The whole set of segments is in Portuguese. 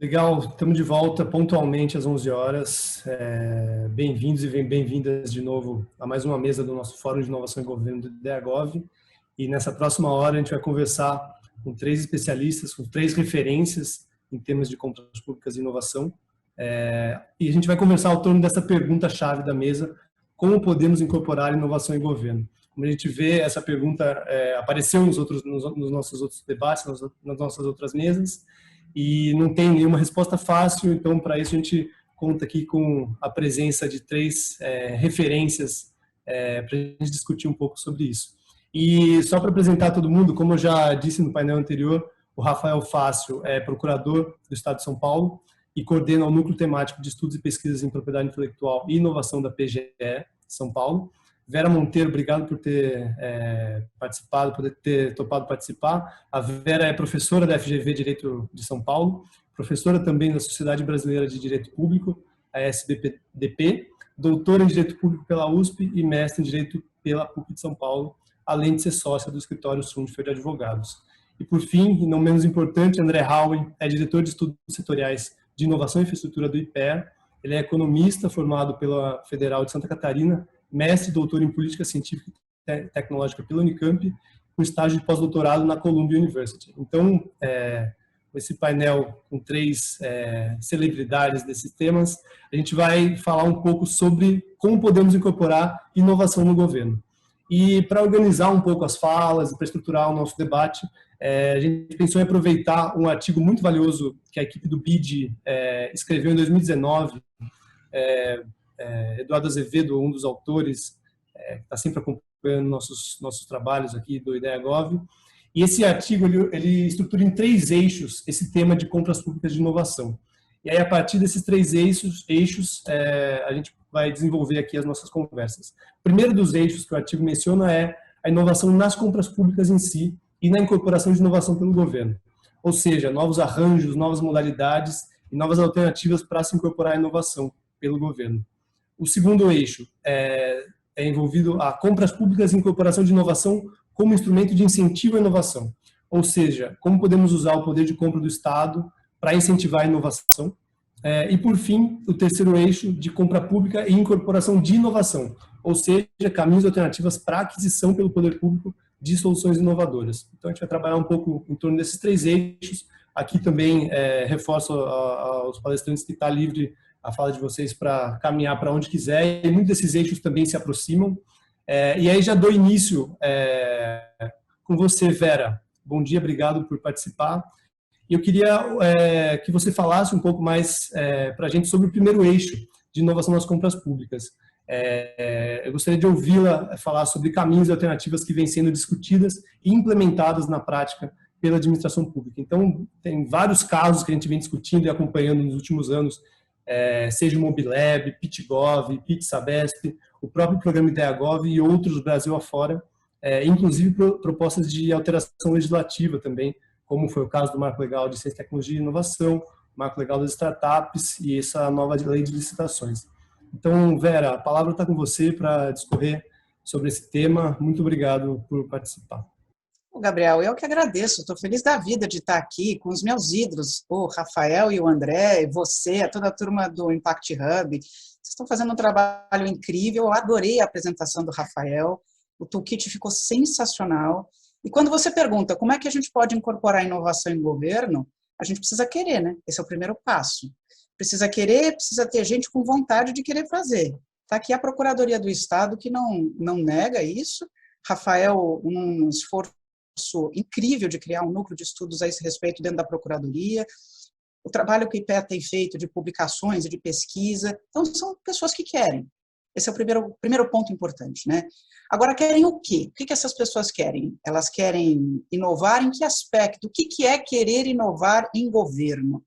Legal, estamos de volta pontualmente às 11 horas. Bem-vindos e bem-vindas de novo a mais uma mesa do nosso Fórum de Inovação e Governo do IDEAGOV. E nessa próxima hora a gente vai conversar com 3 especialistas, com 3 referências em temas de compras públicas e inovação. E a gente vai conversar ao torno dessa pergunta-chave da mesa: como podemos incorporar inovação em governo? Como a gente vê, essa pergunta apareceu nos nossos outros debates, nas nossas outras mesas, e não tem nenhuma resposta fácil. Então, para isso, a gente conta aqui com a presença de 3 referências para a gente discutir um pouco sobre isso. E só para apresentar todo mundo, como eu já disse no painel anterior, o Rafael Fácio é procurador do Estado de São Paulo e coordena o Núcleo Temático de Estudos e Pesquisas em Propriedade Intelectual e Inovação da PGE São Paulo. Vera Monteiro, obrigado por ter participado, por ter topado participar. A Vera é professora da FGV Direito de São Paulo, professora também da Sociedade Brasileira de Direito Público, a SBDP, doutora em Direito Público pela USP e mestre em Direito pela PUC de São Paulo, além de ser sócia do escritório Sundfeld de Advogados. E por fim, e não menos importante, André Howen é diretor de estudos setoriais de inovação e infraestrutura do IPER. Ele é economista formado pela Federal de Santa Catarina, mestre e doutor em política científica e tecnológica pela Unicamp, com estágio de pós-doutorado na Columbia University. Então, esse painel com 3 celebridades desses temas, a gente vai falar um pouco sobre como podemos incorporar inovação no governo. E para organizar um pouco as falas, para estruturar o nosso debate, a gente pensou em aproveitar um artigo muito valioso que a equipe do BID escreveu em 2019. Eduardo Azevedo, um dos autores, que está sempre acompanhando nossos trabalhos aqui do IDEAGOV. E esse artigo ele estrutura em 3 eixos esse tema de compras públicas de inovação. E aí, a partir desses 3 eixos a gente vai desenvolver aqui as nossas conversas. O primeiro dos eixos que o artigo menciona é a inovação nas compras públicas em si e na incorporação de inovação pelo governo. Ou seja, novos arranjos, novas modalidades e novas alternativas para se incorporar a inovação pelo governo. O segundo eixo é envolvido a compras públicas e incorporação de inovação como instrumento de incentivo à inovação. Ou seja, como podemos usar o poder de compra do Estado para incentivar a inovação. E, por fim, o terceiro eixo de compra pública e incorporação de inovação. Ou seja, caminhos e alternativas para aquisição pelo poder público de soluções inovadoras. Então, a gente vai trabalhar um pouco em torno desses 3 eixos. Aqui também reforço aos palestrantes que está livre a fala de vocês para caminhar para onde quiser, e muitos desses eixos também se aproximam. E aí já dou início com você, Vera. Bom dia, obrigado por participar. E eu queria que você falasse um pouco mais para a gente sobre o primeiro eixo de inovação nas compras públicas. Eu gostaria de ouvi-la falar sobre caminhos e alternativas que vêm sendo discutidas e implementadas na prática pela administração pública. Então, tem vários casos que a gente vem discutindo e acompanhando nos últimos anos, seja o Mobilab, PitGov, PitSabesp, o próprio programa IDEAGOV e outros Brasil afora, inclusive propostas de alteração legislativa também, como foi o caso do Marco Legal de Ciência, Tecnologia e Inovação, Marco Legal das Startups e essa nova lei de licitações. Então, Vera, a palavra está com você para discorrer sobre esse tema. Muito obrigado por participar. Gabriel, eu que agradeço, estou feliz da vida de estar aqui com os meus ídolos, o Rafael e o André, você, toda a turma do Impact Hub. Vocês estão fazendo um trabalho incrível, eu adorei a apresentação do Rafael, o toolkit ficou sensacional. E quando você pergunta como é que a gente pode incorporar inovação em governo, a gente precisa querer, né? Esse é o primeiro passo. Precisa querer, precisa ter gente com vontade de querer fazer. Está aqui a Procuradoria do Estado que não nega isso. Rafael, um esforço incrível de criar um núcleo de estudos a esse respeito dentro da Procuradoria, o trabalho que o IPEA tem feito de publicações e de pesquisa. Então, são pessoas que querem. Esse é o primeiro ponto importante, né? Agora, querem o quê? O que essas pessoas querem? Elas querem inovar em que aspecto? O que é querer inovar em governo?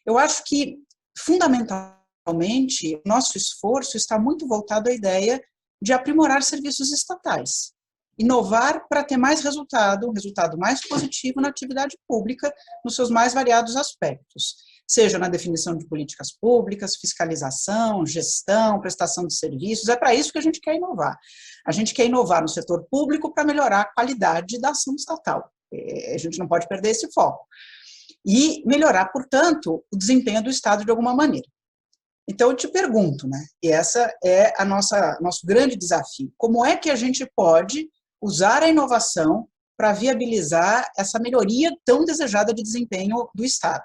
Eu acho que, fundamentalmente, nosso esforço está muito voltado à ideia de aprimorar serviços estatais. Inovar para ter mais resultado, um resultado mais positivo na atividade pública, nos seus mais variados aspectos. Seja na definição de políticas públicas, fiscalização, gestão, prestação de serviços, é para isso que a gente quer inovar. A gente quer inovar no setor público para melhorar a qualidade da ação estatal. A gente não pode perder esse foco. e melhorar, portanto, o desempenho do Estado de alguma maneira. Então, eu te pergunto, né, e essa é nosso grande desafio, como é que a gente pode usar a inovação para viabilizar essa melhoria tão desejada de desempenho do Estado?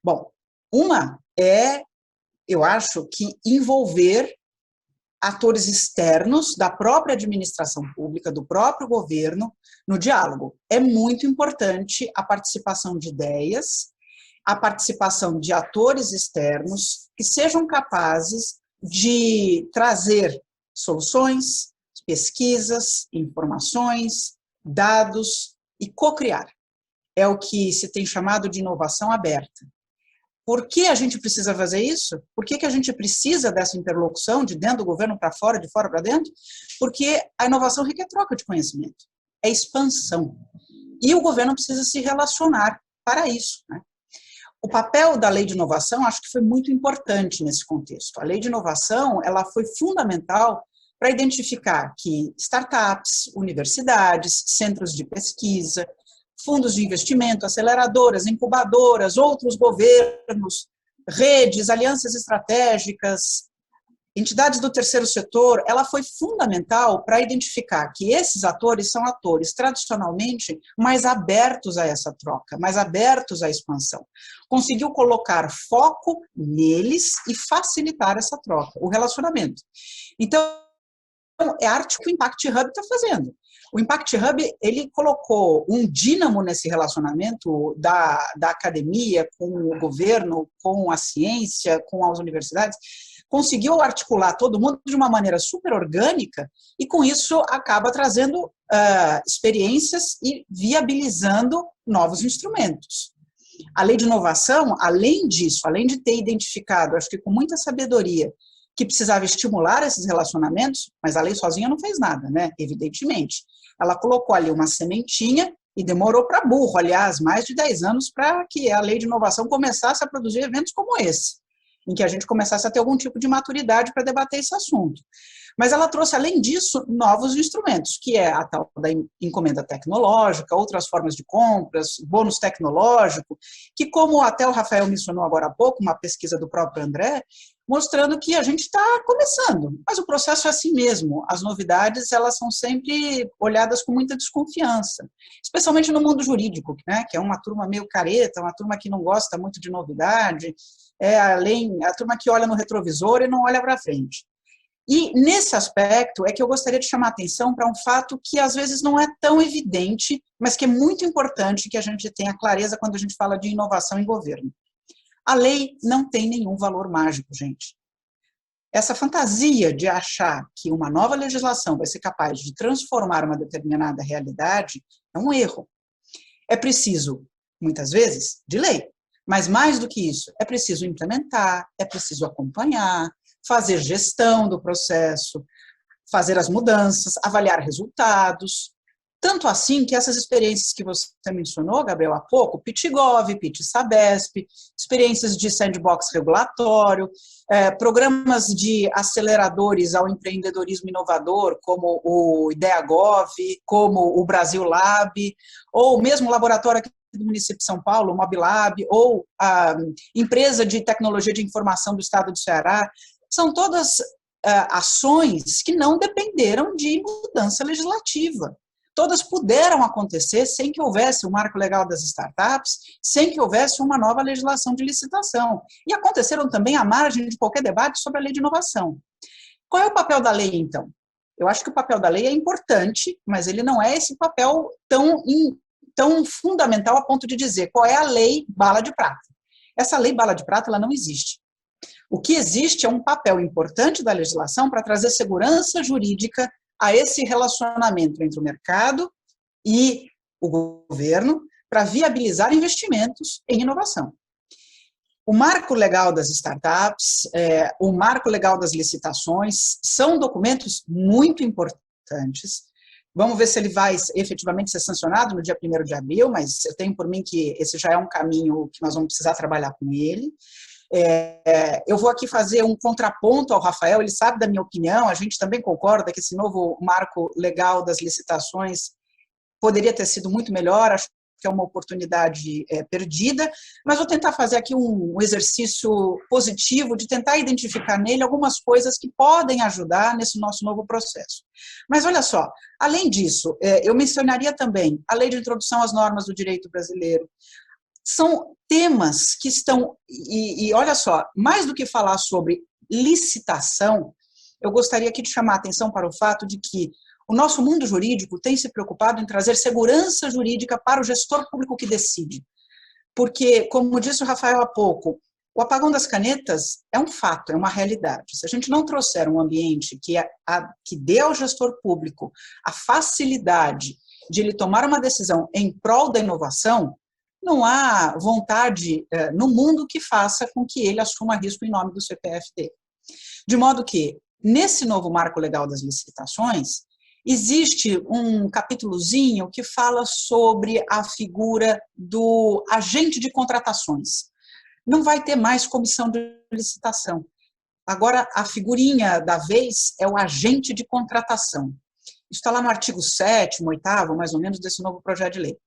Bom, uma é, eu acho, que envolver atores externos da própria administração pública, do próprio governo, no diálogo. É muito importante a participação de ideias, a participação de atores externos que sejam capazes de trazer soluções, pesquisas, informações, dados e co-criar. É o que se tem chamado de inovação aberta. Por que a gente precisa fazer isso? Por que a gente precisa dessa interlocução de dentro do governo para fora, de fora para dentro? Porque a inovação requer troca de conhecimento, é expansão. E o governo precisa se relacionar para isso, né? O papel da lei de inovação, acho que foi muito importante nesse contexto. A lei de inovação, ela foi fundamental para identificar que startups, universidades, centros de pesquisa, fundos de investimento, aceleradoras, incubadoras, outros governos, redes, alianças estratégicas, entidades do terceiro setor, ela foi fundamental para identificar que esses atores são atores tradicionalmente mais abertos a essa troca, mais abertos à expansão. Conseguiu colocar foco neles e facilitar essa troca, o relacionamento. Então, é a arte que o Impact Hub está fazendo. O Impact Hub, ele colocou um dínamo nesse relacionamento da academia com o governo, com a ciência, com as universidades, conseguiu articular todo mundo de uma maneira super orgânica e, com isso, acaba trazendo experiências e viabilizando novos instrumentos. A lei de inovação, além disso, além de ter identificado, acho que com muita sabedoria, que precisava estimular esses relacionamentos, mas a lei sozinha não fez nada, né? Evidentemente. Ela colocou ali uma sementinha e demorou para burro, aliás, mais de 10 anos para que a lei de inovação começasse a produzir eventos como esse, em que a gente começasse a ter algum tipo de maturidade para debater esse assunto. Mas ela trouxe, além disso, novos instrumentos, que é a tal da encomenda tecnológica, outras formas de compras, bônus tecnológico, que, como até o Rafael mencionou agora há pouco, uma pesquisa do próprio André, mostrando que a gente está começando, mas o processo é assim mesmo. As novidades, elas são sempre olhadas com muita desconfiança, especialmente no mundo jurídico, né, que é uma turma meio careta, uma turma que não gosta muito de novidade, a turma que olha no retrovisor e não olha para frente. E nesse aspecto é que eu gostaria de chamar a atenção para um fato que às vezes não é tão evidente, mas que é muito importante que a gente tenha clareza quando a gente fala de inovação em governo. A lei não tem nenhum valor mágico, gente. Essa fantasia de achar que uma nova legislação vai ser capaz de transformar uma determinada realidade é um erro. É preciso, muitas vezes, de lei. Mas mais do que isso, é preciso implementar, é preciso acompanhar, fazer gestão do processo, fazer as mudanças, avaliar resultados. Tanto assim que essas experiências que você mencionou, Gabriel, há pouco, PitGov, PitSabesp, experiências de sandbox regulatório, programas de aceleradores ao empreendedorismo inovador, como o IdeaGov, como o Brasil Lab, ou mesmo o laboratório aqui do município de São Paulo, o Mobilab, ou a empresa de tecnologia de informação do estado do Ceará, são todas ações que não dependeram de mudança legislativa. Todas puderam acontecer sem que houvesse o marco legal das startups, sem que houvesse uma nova legislação de licitação. E aconteceram também à margem de qualquer debate sobre a lei de inovação. Qual é o papel da lei, então? Eu acho que o papel da lei é importante, mas ele não é esse papel tão fundamental a ponto de dizer qual é a lei bala de prata. Essa lei bala de prata, ela não existe. O que existe é um papel importante da legislação para trazer segurança jurídica a esse relacionamento entre o mercado e o governo para viabilizar investimentos em inovação. O marco legal das startups, o marco legal das licitações, são documentos muito importantes. Vamos ver se ele vai efetivamente ser sancionado no dia 1º de abril, mas eu tenho por mim que esse já é um caminho que nós vamos precisar trabalhar com ele. Eu vou aqui fazer um contraponto ao Rafael, ele sabe da minha opinião, a gente também concorda que esse novo marco legal das licitações poderia ter sido muito melhor, acho que é uma oportunidade perdida, mas vou tentar fazer aqui um exercício positivo de tentar identificar nele algumas coisas que podem ajudar nesse nosso novo processo. Mas olha só, além disso, eu mencionaria também a Lei de Introdução às Normas do Direito Brasileiro. São temas que estão, e olha só, mais do que falar sobre licitação, eu gostaria aqui de chamar a atenção para o fato de que o nosso mundo jurídico tem se preocupado em trazer segurança jurídica para o gestor público que decide. Porque, como disse o Rafael há pouco, o apagão das canetas é um fato, é uma realidade. Se a gente não trouxer um ambiente que dê ao gestor público a facilidade de ele tomar uma decisão em prol da inovação, não há vontade no mundo que faça com que ele assuma risco em nome do CPF dele. De modo que, nesse novo marco legal das licitações, existe um capítulozinho que fala sobre a figura do agente de contratações. Não vai ter mais comissão de licitação. Agora, a figurinha da vez é o agente de contratação. Isso está lá no artigo 7º, 8º, mais ou menos, desse novo projeto de lei.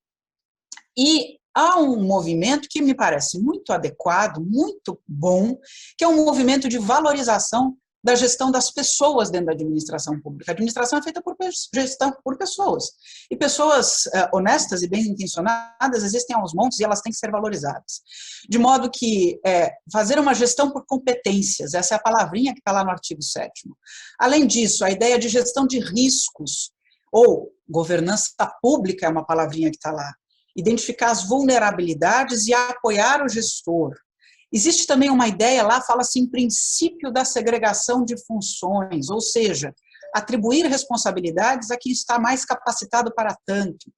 E há um movimento que me parece muito adequado, muito bom, que é um movimento de valorização da gestão das pessoas dentro da administração pública. A administração é feita por gestão por pessoas. E pessoas honestas e bem-intencionadas existem aos montes e elas têm que ser valorizadas. De modo que fazer uma gestão por competências, essa é a palavrinha que está lá no artigo 7º. Além disso, a ideia de gestão de riscos, ou governança pública é uma palavrinha que está lá. Identificar as vulnerabilidades e apoiar o gestor. Existe também uma ideia lá, fala-se em princípio da segregação de funções, ou seja, atribuir responsabilidades a quem está mais capacitado para tanto.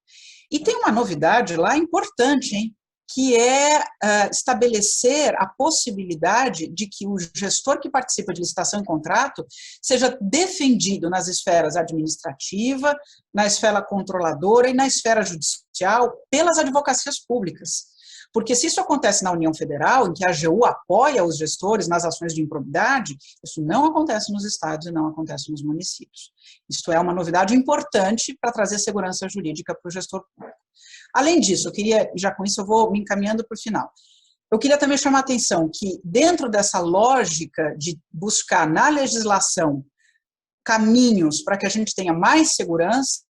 E tem uma novidade lá importante, hein, que é estabelecer a possibilidade de que o gestor que participa de licitação e contrato seja defendido nas esferas administrativa, na esfera controladora e na esfera judicial pelas advocacias públicas. Porque se isso acontece na União Federal, em que a AGU apoia os gestores nas ações de improbidade, isso não acontece nos estados e não acontece nos municípios. Isto é uma novidade importante para trazer segurança jurídica para o gestor público. Além disso, eu queria, já com isso eu vou me encaminhando para o final, eu queria também chamar a atenção que dentro dessa lógica de buscar na legislação caminhos para que a gente tenha mais segurança,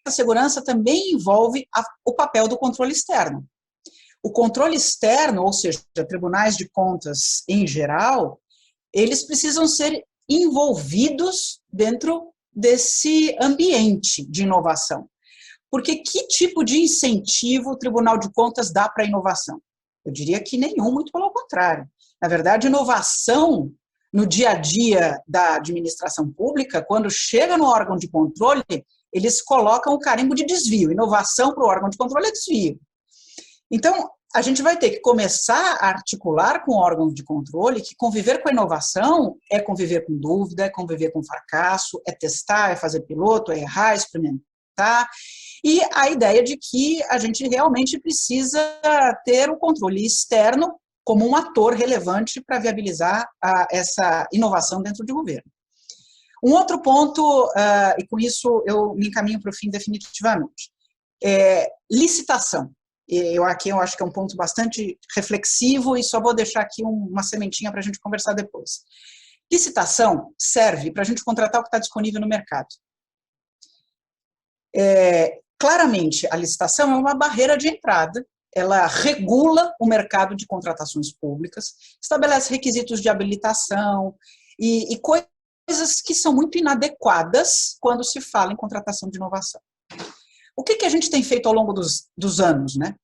a segurança também envolve o papel do controle externo. O controle externo, ou seja, tribunais de contas em geral, eles precisam ser envolvidos dentro desse ambiente de inovação. Porque que tipo de incentivo o Tribunal de Contas dá para a inovação? Eu diria que nenhum, muito pelo contrário. Na verdade, inovação no dia a dia da administração pública, quando chega no órgão de controle, eles colocam o carimbo de desvio. Inovação para o órgão de controle é desvio. Então, a gente vai ter que começar a articular com órgãos de controle que conviver com a inovação é conviver com dúvida, é conviver com fracasso, é testar, é fazer piloto, é errar, experimentar. E a ideia de que a gente realmente precisa ter o controle externo como um ator relevante para viabilizar essa inovação dentro do governo. Um outro ponto, e com isso eu me encaminho para o fim definitivamente, licitação. Aqui eu acho que é um ponto bastante reflexivo e só vou deixar aqui uma sementinha para a gente conversar depois. Licitação serve para a gente contratar o que está disponível no mercado. Claramente, a licitação é uma barreira de entrada, ela regula o mercado de contratações públicas, estabelece requisitos de habilitação e coisas que são muito inadequadas quando se fala em contratação de inovação. O que a gente tem feito ao longo dos anos, né?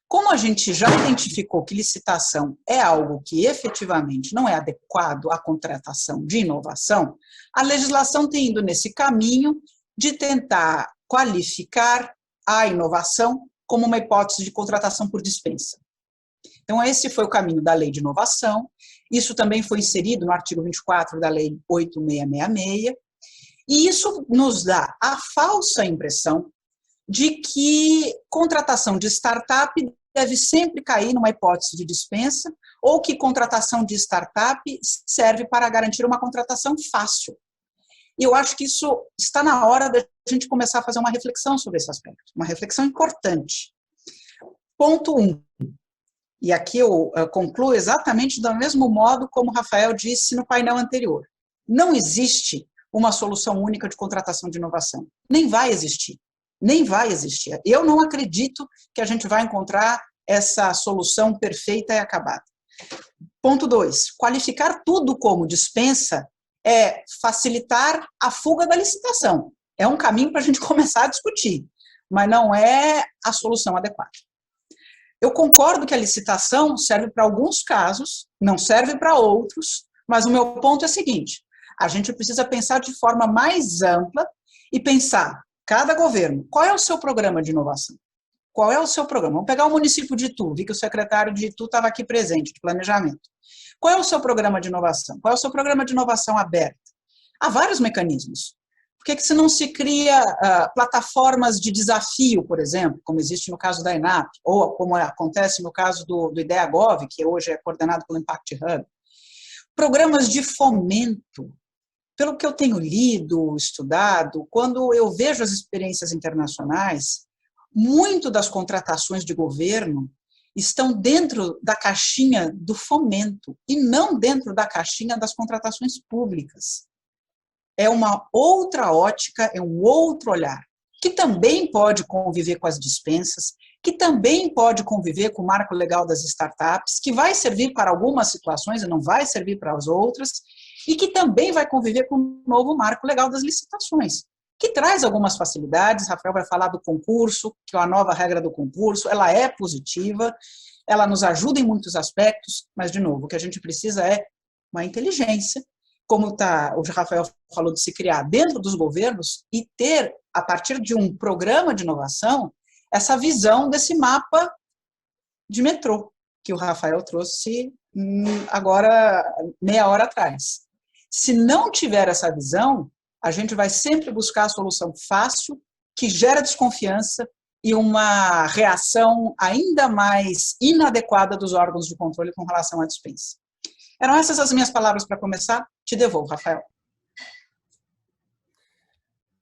Como a gente já identificou que licitação é algo que efetivamente não é adequado à contratação de inovação, a legislação tem ido nesse caminho de tentar qualificar a inovação como uma hipótese de contratação por dispensa. Então, esse foi o caminho da Lei de Inovação, isso também foi inserido no artigo 24 da Lei 8666, e isso nos dá a falsa impressão de que contratação de startup deve sempre cair numa hipótese de dispensa, ou que contratação de startup serve para garantir uma contratação fácil. E eu acho que isso está na hora da gente começar a fazer uma reflexão sobre esse aspecto, uma reflexão importante. Ponto 1. E aqui eu concluo exatamente do mesmo modo como o Rafael disse no painel anterior. Não existe uma solução única de contratação de inovação. Nem vai existir. Nem vai existir. Eu não acredito que a gente vai encontrar essa solução perfeita e acabada. Ponto 2. Qualificar tudo como dispensa é facilitar a fuga da licitação. É um caminho para a gente começar a discutir, mas não é a solução adequada. Eu concordo que a licitação serve para alguns casos, não serve para outros, mas o meu ponto é o seguinte, a gente precisa pensar de forma mais ampla e pensar, cada governo, qual é o seu programa de inovação? Qual é o seu programa? Vamos pegar o município de Itu, vi que o secretário de Itu estava aqui presente, de planejamento. Qual é o seu programa de inovação? Qual é o seu programa de inovação aberta? Há vários mecanismos. Por que se não se cria plataformas de desafio, por exemplo, como existe no caso da ENAP, ou como acontece no caso do IDEAGOV, que hoje é coordenado pelo Impact Hub? Programas de fomento. Pelo que eu tenho lido, estudado, quando eu vejo as experiências internacionais, muito das contratações de governo estão dentro da caixinha do fomento e não dentro da caixinha das contratações públicas. É uma outra ótica, é um outro olhar, que também pode conviver com as dispensas, que também pode conviver com o marco legal das startups, que vai servir para algumas situações e não vai servir para as outras, e que também vai conviver com o novo marco legal das licitações, que traz algumas facilidades. Rafael vai falar do concurso, que é a nova regra do concurso, ela é positiva, ela nos ajuda em muitos aspectos, mas, de novo, o que a gente precisa é uma inteligência, como o Rafael falou de se criar dentro dos governos e ter, a partir de um programa de inovação, essa visão desse mapa de metrô, que o Rafael trouxe agora meia hora atrás. Se não tiver essa visão, a gente vai sempre buscar a solução fácil, que gera desconfiança e uma reação ainda mais inadequada dos órgãos de controle com relação à dispensa. Eram essas as minhas palavras para começar. Te devolvo, Rafael.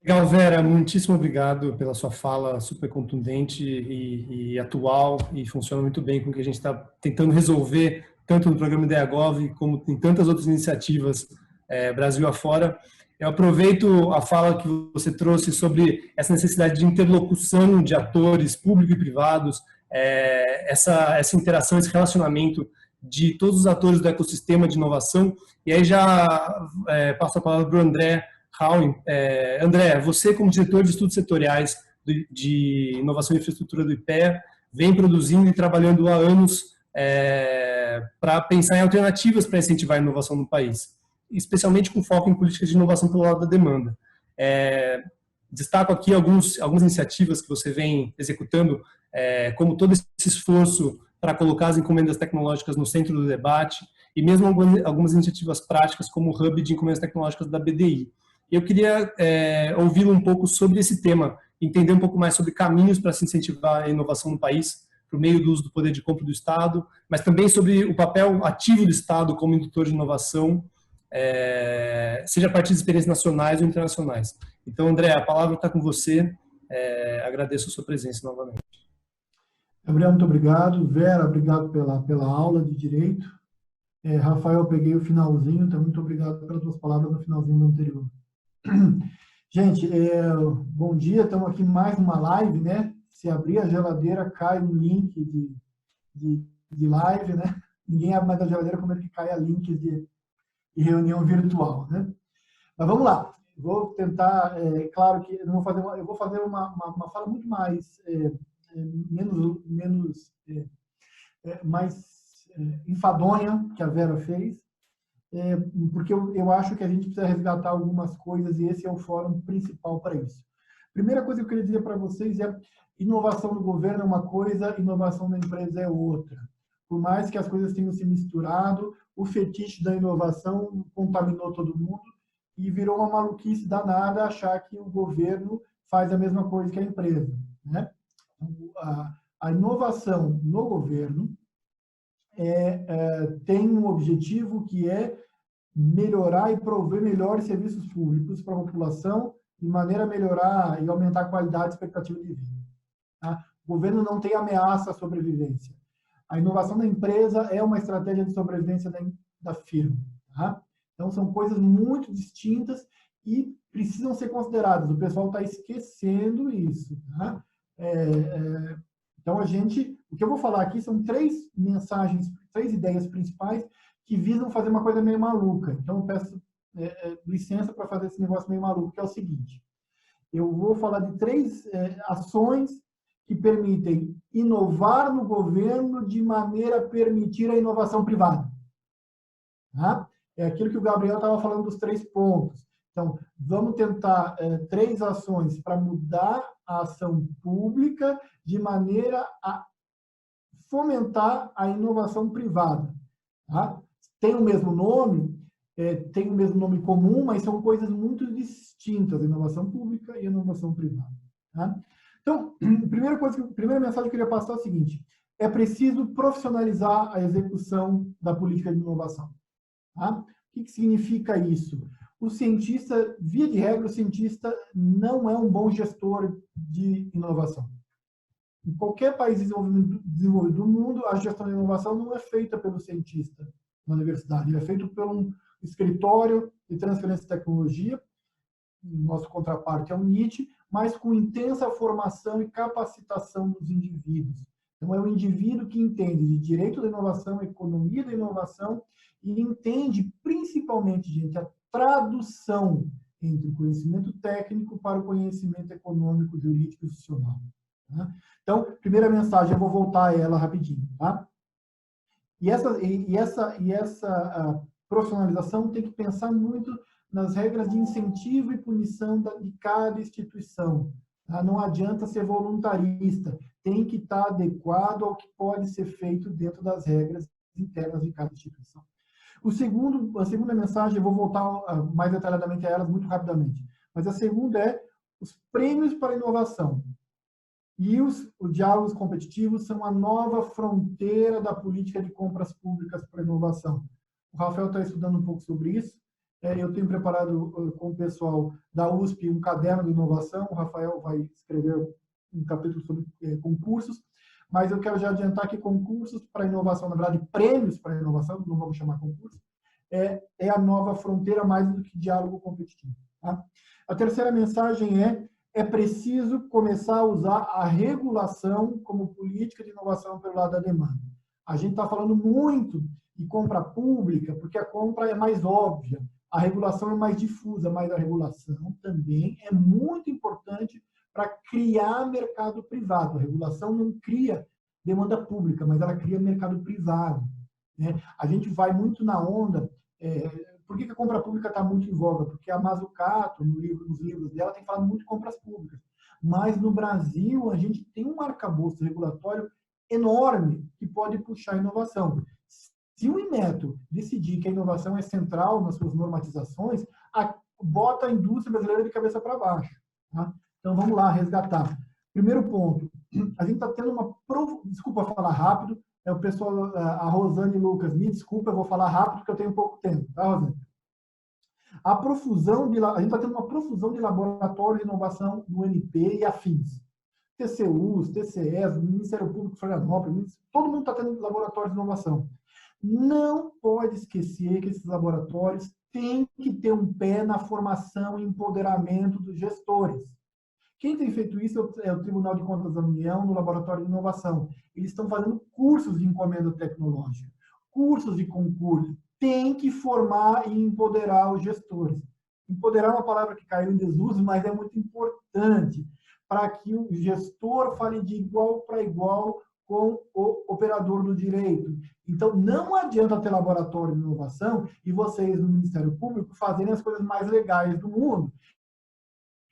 Legal, Vera, muitíssimo obrigado pela sua fala super contundente e atual, e funciona muito bem com o que a gente está tentando resolver, tanto no programa IDEAGOV, como em tantas outras iniciativas Brasil afora. Eu aproveito a fala que você trouxe sobre essa necessidade de interlocução de atores públicos e privados, essa interação, esse relacionamento de todos os atores do ecossistema de inovação. E aí já passo a palavra para o André Hauing. André, você como diretor de estudos setoriais de inovação e infraestrutura do IPEA, vem produzindo e trabalhando há anos para pensar em alternativas para incentivar a inovação no país, especialmente com foco em políticas de inovação pelo lado da demanda. Destaco aqui algumas iniciativas que você vem executando, como todo esse esforço para colocar as encomendas tecnológicas no centro do debate, e mesmo algumas iniciativas práticas, como o Hub de Encomendas Tecnológicas da BDI. Eu queria ouvi-lo um pouco sobre esse tema, entender um pouco mais sobre caminhos para se incentivar a inovação no país, por meio do uso do poder de compra do Estado, mas também sobre o papel ativo do Estado como indutor de inovação, seja a partir de experiências nacionais ou internacionais. Então, André, a palavra está com você. Agradeço a sua presença novamente. Gabriel, muito obrigado. Vera, obrigado pela aula de Direito. Rafael, peguei o finalzinho, então muito obrigado pelas tuas palavras no finalzinho do anterior. Gente, bom dia, estamos aqui em mais uma live, né? Se abrir a geladeira, cai um link de live, né? Ninguém abre mais a geladeira, como é que cai a link de reunião virtual, né? Mas vamos lá, vou tentar, claro que eu vou fazer uma fala muito mais, mais enfadonha que a Vera fez, porque eu acho que a gente precisa resgatar algumas coisas e esse é o fórum principal para isso. Primeira coisa que eu queria dizer para vocês é inovação no governo é uma coisa, inovação na empresa é outra. Por mais que as coisas tenham se misturado, o fetiche da inovação contaminou todo mundo e virou uma maluquice danada achar que o governo faz a mesma coisa que a empresa, né? A inovação no governo tem um objetivo que é melhorar e prover melhores serviços públicos para a população, de maneira a melhorar e aumentar a qualidade e expectativa de vida. Tá? O governo não tem ameaça à sobrevivência. A inovação da empresa é uma estratégia de sobrevivência da firma. Tá? Então, são coisas muito distintas e precisam ser consideradas. O pessoal está esquecendo isso. Tá? Então, o que eu vou falar aqui são 3 mensagens, 3 ideias principais que visam fazer uma coisa meio maluca. Então, eu peço licença para fazer esse negócio meio maluco, que é o seguinte. Eu vou falar de 3 ações que permitem inovar no governo de maneira a permitir a inovação privada. Tá? É aquilo que o Gabriel estava falando dos 3 pontos. Então, vamos tentar 3 ações para mudar a ação pública de maneira a fomentar a inovação privada. Tá? Tem o mesmo nome comum, mas são coisas muito distintas, inovação pública e inovação privada. Tá? Então, a primeira mensagem que eu queria passar é o seguinte: é preciso profissionalizar a execução da política de inovação. Tá? O que significa isso? O cientista, via de regra, o cientista não é um bom gestor de inovação. Em qualquer país desenvolvido do mundo, a gestão de inovação não é feita pelo cientista na universidade, é feito por um escritório de transferência de tecnologia, nosso contraparte é o NIT, mas com intensa formação e capacitação dos indivíduos. Então, é o indivíduo que entende de direito da inovação, economia da inovação, e entende, principalmente, gente, a tradução entre o conhecimento técnico para o conhecimento econômico, jurídico e institucional. Tá? Então, primeira mensagem, eu vou voltar a ela rapidinho. Tá? E essa profissionalização tem que pensar muito nas regras de incentivo e punição de cada instituição. Tá? Não adianta ser voluntarista, tem que estar adequado ao que pode ser feito dentro das regras internas de cada instituição. A segunda mensagem, eu vou voltar mais detalhadamente a elas muito rapidamente, mas a segunda é os prêmios para inovação. E os diálogos competitivos são a nova fronteira da política de compras públicas para inovação. O Rafael está estudando um pouco sobre isso. Eu tenho preparado com o pessoal da USP um caderno de inovação. O Rafael vai escrever um capítulo sobre concursos. Mas eu quero já adiantar que concursos para inovação, na verdade, prêmios para inovação, não vamos chamar concurso, é a nova fronteira mais do que diálogo competitivo. Tá? A terceira mensagem é preciso começar a usar a regulação como política de inovação pelo lado da demanda. A gente está falando muito de compra pública, porque a compra é mais óbvia, a regulação é mais difusa, mas a regulação também é muito importante para criar mercado privado. A regulação não cria demanda pública, mas ela cria mercado privado. Né? A gente vai muito na onda. Por que a compra pública está muito em voga? Porque a Mazzucato, nos livros dela, tem falado muito de compras públicas. Mas no Brasil, a gente tem um arcabouço regulatório enorme que pode puxar a inovação. Se o Inmetro decidir que a inovação é central nas suas normatizações, bota a indústria brasileira de cabeça para baixo. Tá? Então, vamos lá, resgatar. Primeiro ponto, a gente está tendo uma... Desculpa falar rápido, o pessoal, a Rosane e Lucas, me desculpa, eu vou falar rápido porque eu tenho pouco tempo, tá, Rosane? A gente está tendo uma profusão de laboratórios de inovação no MP e afins. TCUs, TCEs, Ministério Público de Florianópolis, todo mundo está tendo laboratórios de inovação. Não pode esquecer que esses laboratórios têm que ter um pé na formação e empoderamento dos gestores. Quem tem feito isso é o Tribunal de Contas da União, no Laboratório de Inovação. Eles estão fazendo cursos de encomenda tecnológica, cursos de concurso. Tem que formar e empoderar os gestores. Empoderar é uma palavra que caiu em desuso, mas é muito importante para que o gestor fale de igual para igual com o operador do direito. Então, não adianta ter laboratório de inovação e vocês, no Ministério Público, fazerem as coisas mais legais do mundo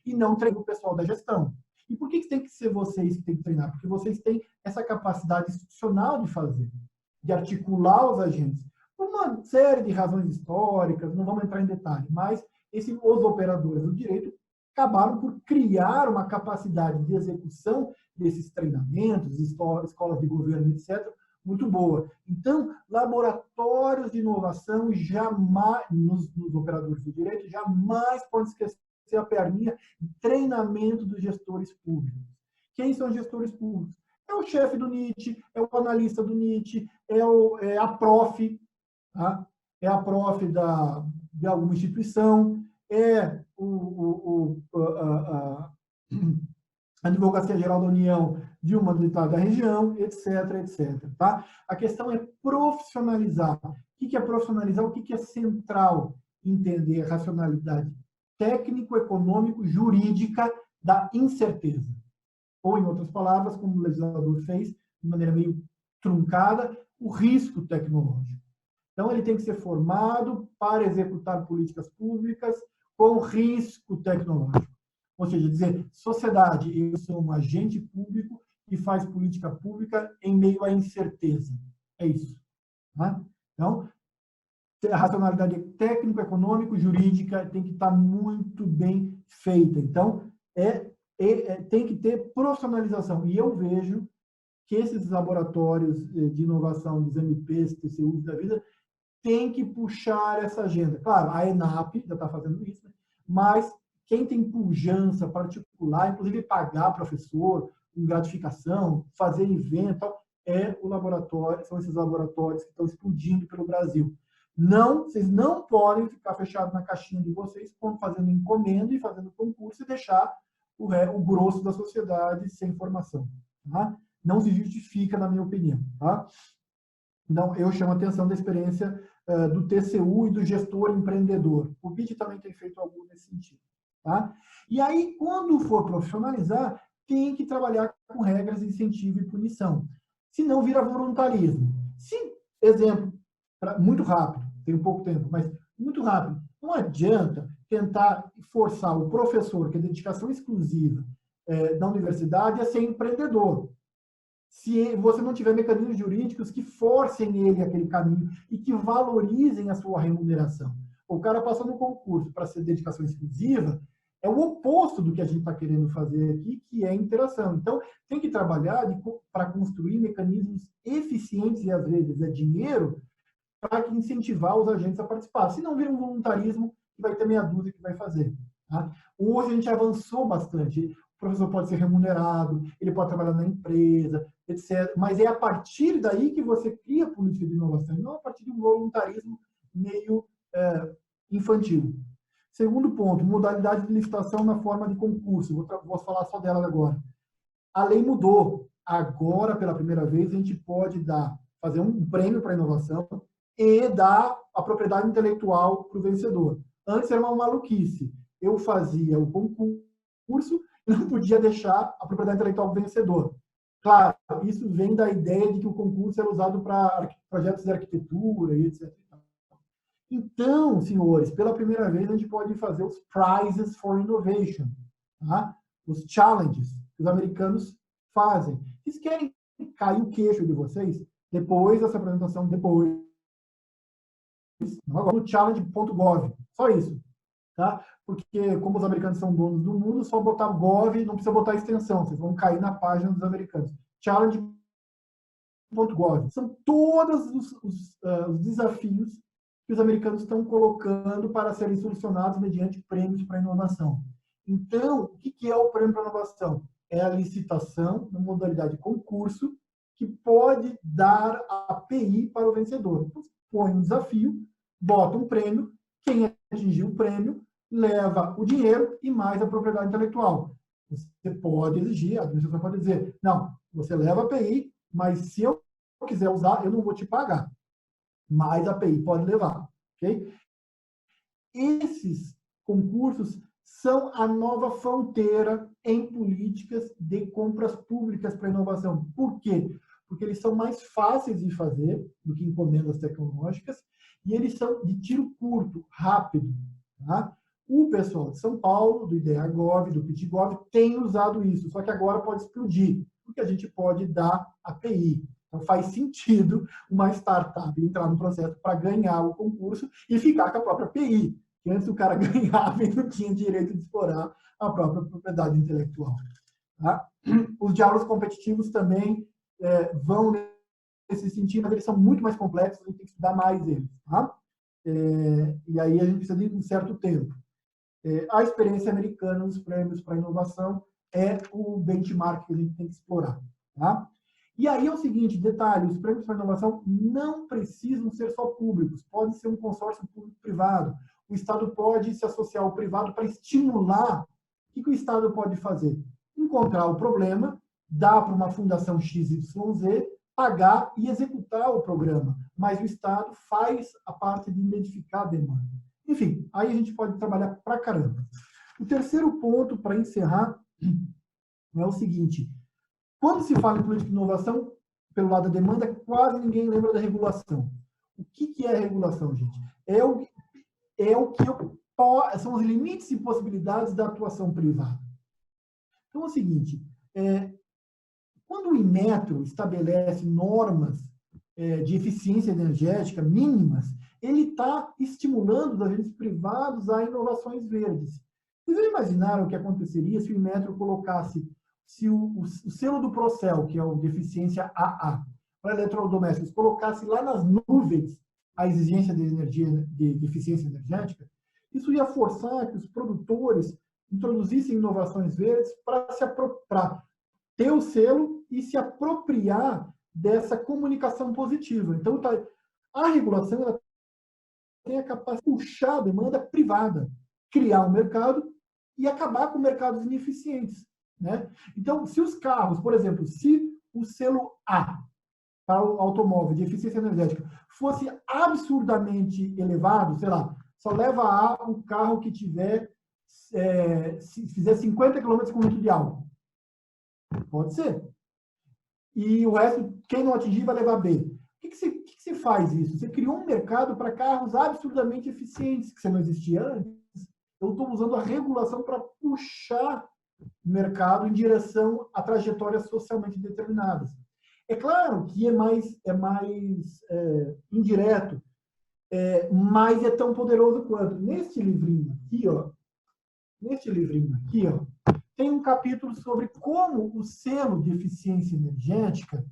e não treinar o pessoal da gestão. E por que tem que ser vocês que têm que treinar? Porque vocês têm essa capacidade institucional de fazer, de articular os agentes. Por uma série de razões históricas, não vamos entrar em detalhe, mas os operadores do direito acabaram por criar uma capacidade de execução desses treinamentos, escolas de governo, etc., muito boa. Então, laboratórios de inovação jamais, nos operadores do direito, jamais podem esquecer a perninha de treinamento dos gestores públicos. Quem são os gestores públicos? É o chefe do NIT, é o analista do NIT, é a prof, tá? É a prof de alguma instituição, é a Advocacia Geral da União de uma determinada região, etc, etc. Tá? A questão é profissionalizar. O que é profissionalizar? O que é central? Entender a racionalidade técnico-econômico-jurídica da incerteza. Ou, em outras palavras, como o legislador fez, de maneira meio truncada, o risco tecnológico. Então, ele tem que ser formado para executar políticas públicas com risco tecnológico. Ou seja, dizer, sociedade, eu sou um agente público que faz política pública em meio à incerteza. É isso. Tá? Então, a racionalidade técnico-econômico-jurídica tem que estar muito bem feita. Então, tem que ter profissionalização. E eu vejo que esses laboratórios de inovação dos MPs, TCUs da vida, têm que puxar essa agenda. Claro, a ENAP já está fazendo isso, mas quem tem pujança particular, inclusive pagar professor, em gratificação, fazer evento, é o laboratório, são esses laboratórios que estão explodindo pelo Brasil. Não, vocês não podem ficar fechados na caixinha de vocês, fazendo encomenda e fazendo concurso e deixar o grosso da sociedade sem formação. Tá? Não se justifica, na minha opinião. Tá? Então, eu chamo a atenção da experiência do TCU e do gestor empreendedor. O BID também tem feito algo nesse sentido. Tá? E aí, quando for profissionalizar, tem que trabalhar com regras de incentivo e punição. Senão vira voluntarismo. Se, exemplo, muito rápido, tem pouco tempo, mas muito rápido, não adianta tentar forçar o professor, que é dedicação exclusiva da universidade, a ser empreendedor. Se você não tiver mecanismos jurídicos que forcem ele aquele caminho e que valorizem a sua remuneração. O cara passou no concurso para ser dedicação exclusiva, é o oposto do que a gente está querendo fazer aqui, que é interação. Então, tem que trabalhar para construir mecanismos eficientes, e às vezes é dinheiro, para incentivar os agentes a participar. Se não vira um voluntarismo, vai ter meia dúzia que vai fazer. Tá? Hoje a gente avançou bastante. O professor pode ser remunerado, ele pode trabalhar na empresa, etc. Mas é a partir daí que você cria política de inovação, não a partir de um voluntarismo meio infantil. Segundo ponto, modalidade de licitação na forma de concurso. Vou falar só dela agora. A lei mudou. Agora, pela primeira vez, a gente pode fazer um prêmio para a inovação e dar a propriedade intelectual para o vencedor. Antes era uma maluquice. Eu fazia o concurso e não podia deixar a propriedade intelectual para o vencedor. Claro, isso vem da ideia de que o concurso era usado para projetos de arquitetura e etc. Então, senhores, pela primeira vez a gente pode fazer os Prizes for Innovation, tá? Os challenges que os americanos fazem. Vocês querem cair o queixo de vocês depois dessa apresentação, depois, agora no challenge.gov, só isso, tá? Porque como os americanos são donos do mundo, só botar gov, não precisa botar extensão, vocês vão cair na página dos americanos. Challenge.gov. São todos os desafios que os americanos estão colocando para serem solucionados mediante prêmios para inovação. Então, o que é o prêmio para inovação? É a licitação, na modalidade concurso, que pode dar a API para o vencedor. Põe um desafio, bota um prêmio, quem atingir o prêmio leva o dinheiro e mais a propriedade intelectual. Você pode exigir, a administração pode dizer, não, você leva a API, mas se eu quiser usar, eu não vou te pagar. Mas a API pode levar. Okay? Esses concursos são a nova fronteira em políticas de compras públicas para inovação. Por quê? Porque eles são mais fáceis de fazer do que encomendas tecnológicas e eles são de tiro curto, rápido. Tá? O pessoal de São Paulo, do IDEA-Gov, do PIT-Gov, tem usado isso, só que agora pode explodir, porque a gente pode dar API. Então, faz sentido uma startup entrar no processo para ganhar o concurso e ficar com a própria API. Que antes o cara ganhava e não tinha direito de explorar a própria propriedade intelectual. Tá? Os diálogos competitivos também vão nesse sentido, mas eles são muito mais complexos, a gente tem que estudar mais eles. Tá? E aí a gente precisa de um certo tempo. A experiência americana nos prêmios para inovação é o benchmark que a gente tem que explorar. Tá? E aí é o seguinte, detalhe, os prêmios para inovação não precisam ser só públicos, pode ser um consórcio público-privado. O Estado pode se associar ao privado para estimular. O que o Estado pode fazer? Encontrar o problema, dar para uma fundação XYZ, pagar e executar o programa. Mas o Estado faz a parte de identificar a demanda. Enfim, aí a gente pode trabalhar pra caramba. O terceiro ponto, para encerrar, é o seguinte. Quando se fala em política de inovação, pelo lado da demanda, quase ninguém lembra da regulação. O que é a regulação, gente? São os limites e possibilidades da atuação privada. Então, é o seguinte, quando o Inmetro estabelece normas de eficiência energética mínimas, ele está estimulando os agentes privados a inovações verdes. Vocês já imaginaram o que aconteceria se o Inmetro colocasse, se o selo do Procel, que é o de eficiência AA, para eletrodomésticos, colocasse lá nas nuvens a exigência de energia, de eficiência energética, isso ia forçar que os produtores introduzissem inovações verdes para ter o selo e se apropriar dessa comunicação positiva. Então, a regulação ela tem a capacidade de puxar a demanda privada, criar um mercado e acabar com mercados ineficientes, né? Então, se os carros, por exemplo, se o selo A para o automóvel de eficiência energética fosse absurdamente elevado, sei lá, só leva A o carro que tiver, se fizer 50 km com litro de álcool. Pode ser. E o resto, quem não atingir, vai levar B. O que se faz isso? Você criou um mercado para carros absurdamente eficientes, que você não existia antes. Eu estou usando a regulação para puxar o mercado em direção a trajetórias socialmente determinadas. É claro que é mais indireto, mas é tão poderoso quanto. Neste livrinho aqui, ó, tem um capítulo sobre como o selo de eficiência energética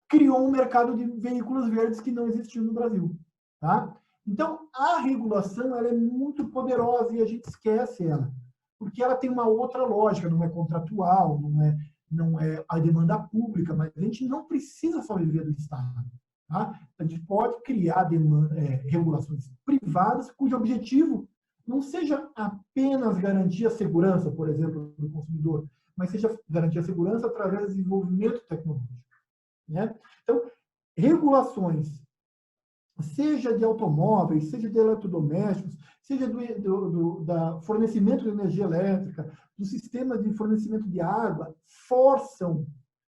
criou um mercado de veículos verdes que não existiu no Brasil. Tá? Então, a regulação ela é muito poderosa e a gente esquece ela, porque ela tem uma outra lógica, não é contratual, não é a demanda pública, mas a gente não precisa só viver do Estado. Tá? A gente pode criar regulações privadas cujo objetivo não seja apenas garantir a segurança, por exemplo, do consumidor, mas seja garantir a segurança através do desenvolvimento tecnológico. Né? Então, regulações, seja de automóveis, seja de eletrodomésticos, seja do fornecimento de energia elétrica, do sistema de fornecimento de água, forçam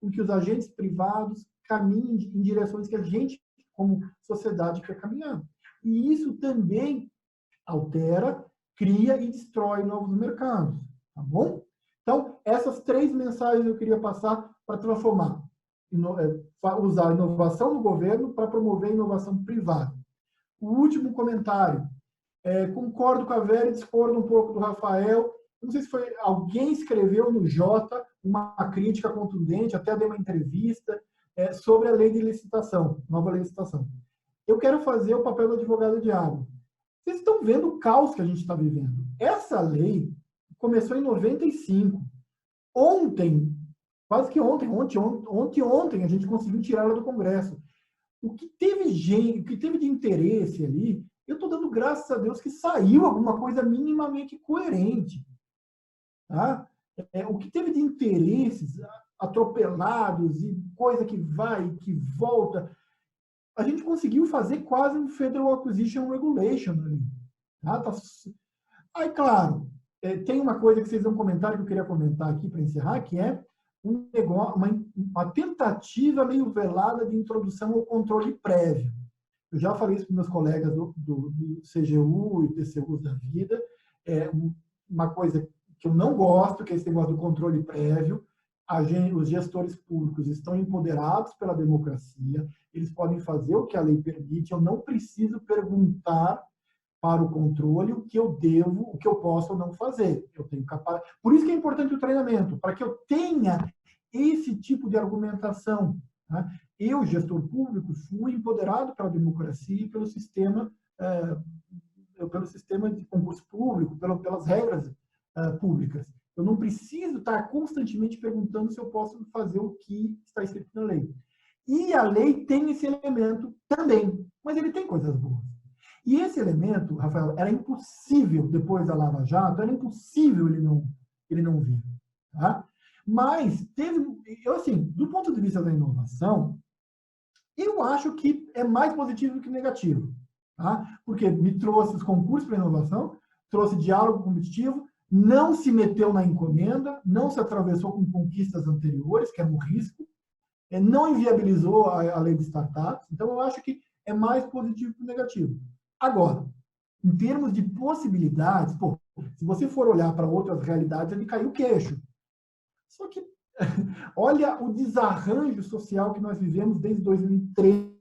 com que os agentes privados caminhem em direções que a gente, como sociedade, quer caminhar. E isso também altera, cria e destrói novos mercados. Tá bom? Então, essas 3 mensagens eu queria passar para transformar. Usar a inovação no governo para promover a inovação privada. O último comentário. Concordo com a Vera e discordo um pouco do Rafael. Não sei se foi alguém escreveu no Jota uma crítica contundente, até dei uma entrevista, sobre a lei de licitação, nova lei de licitação. Eu quero fazer o papel do advogado diabo. Vocês estão vendo o caos que a gente está vivendo. Essa lei começou em 95. Ontem, quase que ontem a gente conseguiu tirar ela do Congresso. O que teve de interesse ali, eu estou dando graças a Deus que saiu alguma coisa minimamente coerente. Tá? O que teve de interesses atropelados e coisa que vai e que volta, a gente conseguiu fazer quase um Federal Acquisition Regulation ali. Tá? Aí, claro, tem uma coisa que vocês vão comentar, que eu queria comentar aqui para encerrar, que é uma tentativa meio velada de introdução ao controle prévio. Eu já falei isso para meus colegas do CGU e TCU da vida. Uma coisa que eu não gosto, que é esse negócio do controle prévio. Os gestores públicos estão empoderados pela democracia, eles podem fazer o que a lei permite, eu não preciso perguntar para o controle o que eu devo, o que eu posso ou não fazer. Eu tenho capacidade. Por isso que é importante o treinamento, para que eu tenha esse tipo de argumentação. Né? Eu, gestor público, fui empoderado pela democracia e pelo sistema de concurso público, pelas regras públicas. Eu não preciso estar constantemente perguntando se eu posso fazer o que está escrito na lei. E a lei tem esse elemento também, mas ele tem coisas boas. E esse elemento, Rafael, era impossível, depois da Lava Jato, era impossível ele não vir. Tá? Mas, assim, do ponto de vista da inovação, eu acho que é mais positivo do que negativo. Tá? Porque me trouxe os concursos para inovação, trouxe diálogo competitivo, não se meteu na encomenda, não se atravessou com conquistas anteriores, que era um risco, não inviabilizou a lei de startups. Então, eu acho que é mais positivo que negativo. Agora, em termos de possibilidades, pô, se você for olhar para outras realidades, ele caiu o queixo. Só que, olha o desarranjo social que nós vivemos desde 2013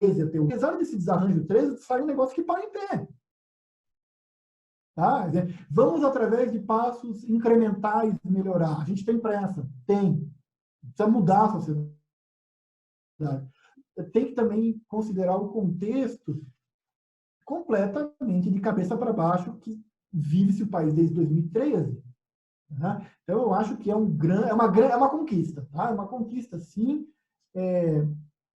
até hoje. Apesar desse desarranjo 13, sai um negócio que para em pé. Tá? Vamos, através de passos incrementais, melhorar. A gente tem pressa? Tem. Precisa mudar a sociedade. Tem que também considerar o contexto completamente de cabeça para baixo que vive-se o país desde 2013. Tá? Então, eu acho que é uma conquista. Tá? É uma conquista, sim.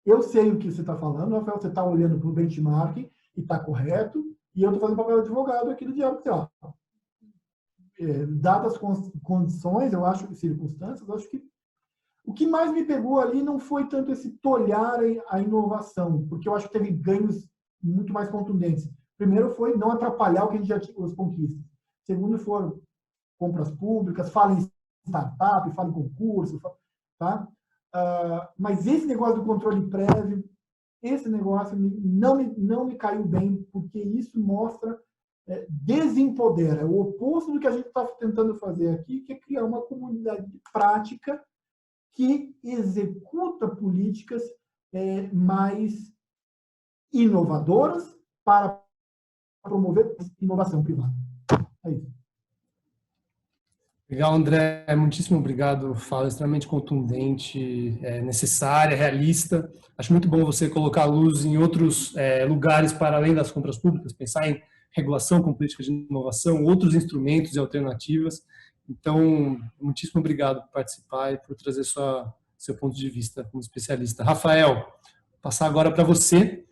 Eu sei o que você está falando, Rafael, você está olhando para o benchmark e está correto, e eu estou fazendo papel de advogado aqui do diálogo. Dadas as condições, eu acho, circunstâncias, eu acho que o que mais me pegou ali não foi tanto esse tolhar a inovação, porque eu acho que teve ganhos muito mais contundentes. Primeiro foi não atrapalhar o que a gente já tinha, as conquistas. Segundo foram compras públicas, fala em startup, fala em concurso, tá? Mas esse negócio do controle prévio, esse negócio não me caiu bem, porque isso mostra, desempodera, é o oposto do que a gente está tentando fazer aqui, que é criar uma comunidade de prática que executa políticas mais inovadoras para promover inovação privada. É isso. Legal, André. Muitíssimo obrigado. Fala extremamente contundente, necessária, realista. Acho muito bom você colocar a luz em outros lugares para além das compras públicas, pensar em regulação com políticas de inovação, outros instrumentos e alternativas. Então, muitíssimo obrigado por participar e por trazer seu ponto de vista como especialista. Rafael, vou passar agora para você,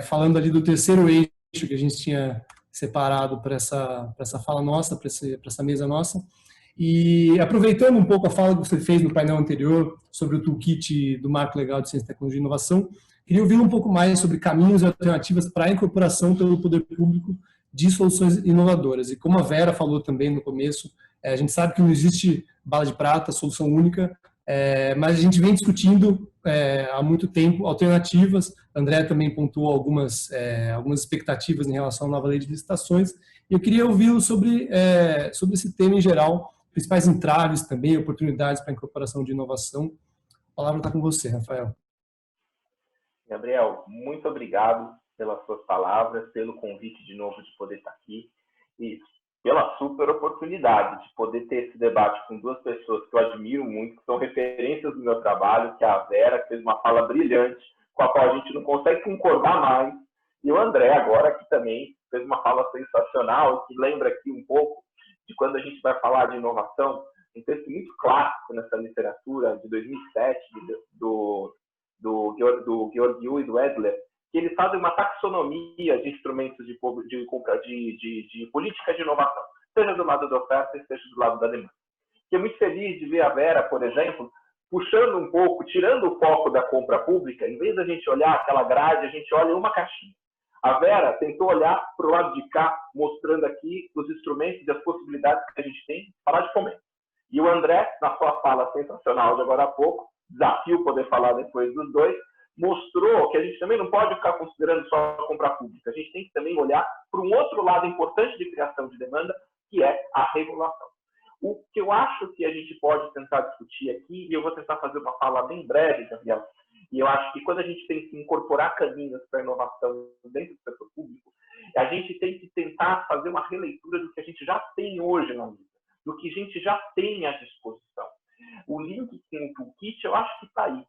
falando ali do terceiro eixo que a gente tinha separado para essa fala nossa, para essa mesa nossa. E aproveitando um pouco a fala que você fez no painel anterior sobre o toolkit do Marco Legal de Ciência, Tecnologia e Inovação, queria ouvir um pouco mais sobre caminhos e alternativas para a incorporação pelo poder público de soluções inovadoras. E como a Vera falou também no começo, a gente sabe que não existe bala de prata, solução única, mas a gente vem discutindo há muito tempo alternativas. André também pontuou algumas expectativas em relação à nova lei de licitações. E eu queria ouvi-lo sobre esse tema em geral, principais entraves também, oportunidades para a incorporação de inovação. A palavra está com você, Rafael. Gabriel, muito obrigado pelas suas palavras, pelo convite de novo de poder estar aqui e pela super oportunidade de poder ter esse debate com duas pessoas que eu admiro muito, que são referências do meu trabalho, que é a Vera, que fez uma fala brilhante, com a qual a gente não consegue concordar mais, e o André agora, que também fez uma fala sensacional, que lembra aqui um pouco de quando a gente vai falar de inovação, um texto muito clássico nessa literatura de 2007, do Georgiou e do Edler, que eles fazem uma taxonomia de instrumentos de política de inovação, seja do lado da oferta, seja do lado da demanda. Fiquei muito feliz de ver a Vera, por exemplo, puxando um pouco, tirando o foco da compra pública, em vez da gente olhar aquela grade, a gente olha uma caixinha. A Vera tentou olhar para o lado de cá, mostrando aqui os instrumentos e as possibilidades que a gente tem de falar de fomento. E o André, na sua fala sensacional de agora há pouco, desafio poder falar depois dos dois, mostrou que a gente também não pode ficar considerando só a compra pública. A gente tem que também olhar para um outro lado importante de criação de demanda, que é a regulação. O que eu acho que a gente pode tentar discutir aqui, e eu vou tentar fazer uma fala bem breve, Gabriel, e eu acho que quando a gente tem que incorporar caminhos para a inovação dentro do setor público, a gente tem que tentar fazer uma releitura do que a gente já tem hoje na vida, do que a gente já tem à disposição. O link com o toolkit, eu acho que está aí.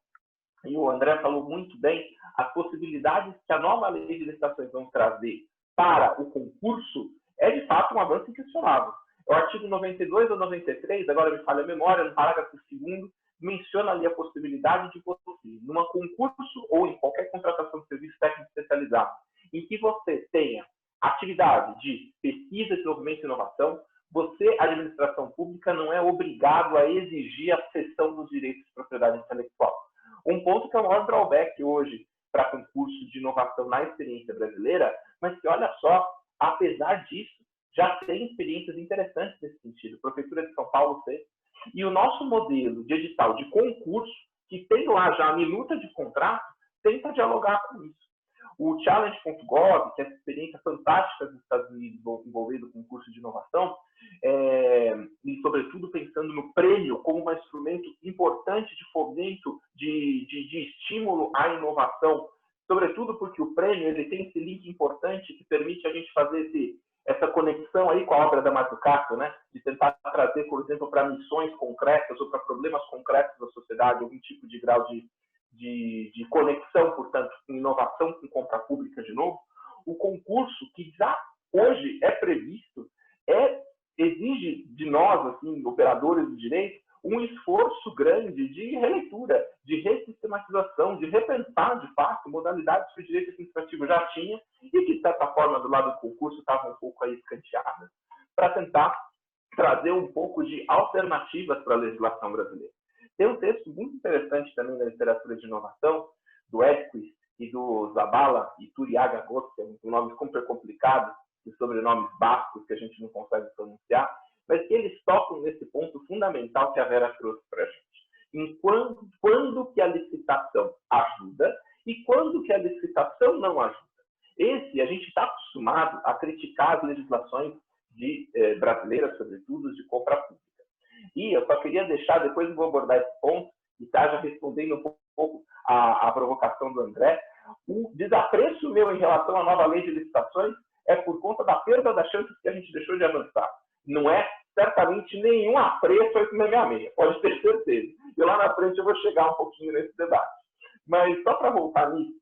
E o André falou muito bem, as possibilidades que a nova lei de licitações vão trazer para o concurso é, de fato, um avanço inquestionável. É o artigo de 92 ou 93, agora me falha a memória, no parágrafo 2º, menciona ali a possibilidade de você, num concurso ou em qualquer contratação de serviço técnico especializado, em que você tenha atividade de pesquisa, desenvolvimento e inovação, você, administração pública, não é obrigado a exigir a cessão dos direitos de propriedade intelectual. Um ponto que é o maior drawback hoje para concurso de inovação na experiência brasileira, mas que, olha só, apesar disso, já tem experiências interessantes nesse sentido. A Prefeitura de São Paulo fez. E o nosso modelo de edital de concurso, que tem lá já a minuta de contrato, tenta dialogar com isso. O Challenge.gov, que é essa experiência fantástica dos Estados Unidos envolvendo com curso de inovação, e sobretudo pensando no prêmio como um instrumento importante de fomento, de estímulo à inovação, sobretudo porque o prêmio ele tem esse link importante que permite a gente fazer essa conexão aí com a obra da Mazzucato, né? De tentar trazer, por exemplo, para missões concretas ou para problemas concretos da sociedade, algum tipo de grau de conexão, portanto, com inovação, com compra pública de novo. O concurso, que já hoje é previsto, exige de nós, assim, operadores do direito, um esforço grande de releitura, de ressistematização, de repensar, de fato, modalidades que o direito administrativo já tinha e que, de certa forma, do lado do concurso, estavam um pouco aí escanteadas, para tentar trazer um pouco de alternativas para a legislação brasileira. Tem um texto muito interessante também na literatura de inovação, do Edquist e do Zabala e Turiaga Gotti, que é um nome super complicado, e sobrenomes bascos que a gente não consegue pronunciar, mas que eles tocam nesse ponto fundamental que a Vera trouxe para a gente. Quando que a licitação ajuda e quando que a licitação não ajuda. A gente está acostumado a criticar as legislações brasileiras, sobretudo, de compra pública. E eu só queria deixar, depois eu vou abordar esse ponto, e está já respondendo um pouco a provocação do André, o desapreço meu em relação à nova lei de licitações é por conta da perda das chances que a gente deixou de avançar. Não é certamente nenhum apreço a esse 666, pode ter certeza. E lá na frente eu vou chegar um pouquinho nesse debate. Mas só para voltar nisso,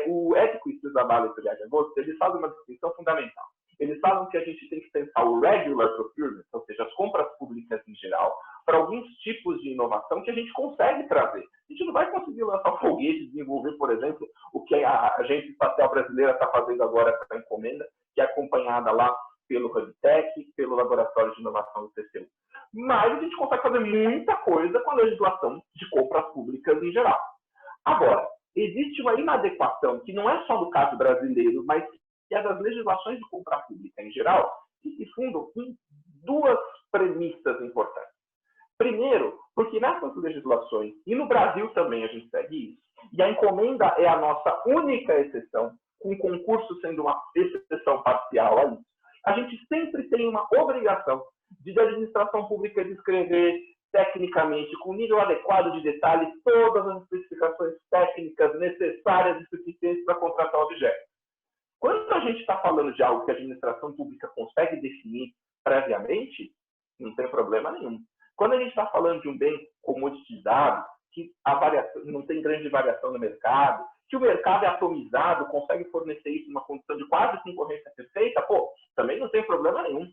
o Edquist e o Zabala e o Turiaga Gotti, eles fazem uma distinção fundamental. Eles falam que a gente tem que pensar o regular procurement, ou seja, as compras públicas em geral, para alguns tipos de inovação que a gente consegue trazer. A gente não vai conseguir lançar foguete e desenvolver, por exemplo, o que a Agência Espacial Brasileira está fazendo agora para a encomenda, que é acompanhada lá pelo HubTech, pelo Laboratório de Inovação do TCU. Mas a gente consegue fazer muita coisa com a legislação de compras públicas em geral. Agora, existe uma inadequação, que não é só no caso brasileiro, mas que é das legislações de compra pública em geral, que se fundam em duas premissas importantes. Primeiro, porque nessas legislações, e no Brasil também a gente segue isso, e a encomenda é a nossa única exceção, com o concurso sendo uma exceção parcial a isso, a gente sempre tem uma obrigação de a administração pública descrever tecnicamente, com nível adequado de detalhes, todas as especificações técnicas necessárias e suficientes para contratar o objeto. Quando a gente está falando de algo que a administração pública consegue definir previamente, não tem problema nenhum. Quando a gente está falando de um bem comoditizado, que não tem grande variação no mercado, que o mercado é atomizado, consegue fornecer isso numa condição de quase concorrência perfeita, também não tem problema nenhum.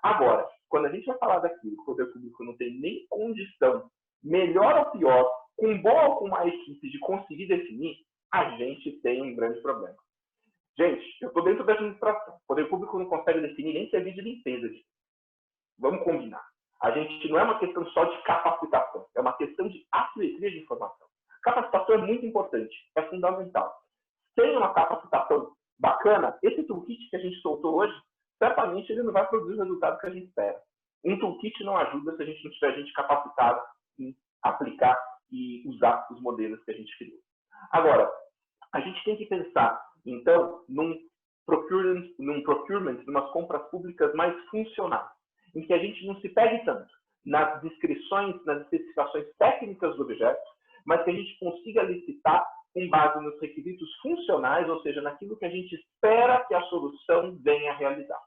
Agora, quando a gente vai falar daquilo que o poder público não tem nem condição, melhor ou pior, com boa ou com má equipe de conseguir definir, a gente tem um grande problema. Gente, eu estou dentro da administração. O poder público não consegue definir nem serviço de limpeza. Vamos combinar. A gente não é uma questão só de capacitação, é uma questão de assimetria de informação. Capacitação é muito importante, é fundamental. Sem uma capacitação bacana, esse toolkit que a gente soltou hoje, certamente ele não vai produzir o resultado que a gente espera. Um toolkit não ajuda se a gente não tiver gente capacitada em aplicar e usar os modelos que a gente criou. Agora, a gente tem que pensar, então, num procurement, numas compras públicas mais funcionais, em que a gente não se pegue tanto nas descrições, nas especificações técnicas do objeto, mas que a gente consiga licitar com base nos requisitos funcionais, ou seja, naquilo que a gente espera que a solução venha a realizar.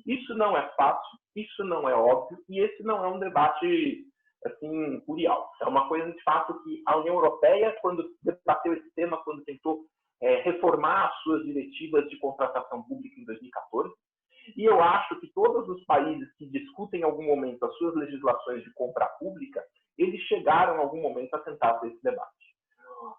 Isso não é fácil, isso não é óbvio, e esse não é um debate assim, curial. É uma coisa, de fato, que a União Europeia, quando debateu esse tema, quando tentou reformar as suas diretivas de contratação pública em 2014, e eu acho que todos os países que discutem em algum momento as suas legislações de compra pública, eles chegaram em algum momento a tentar ter esse debate.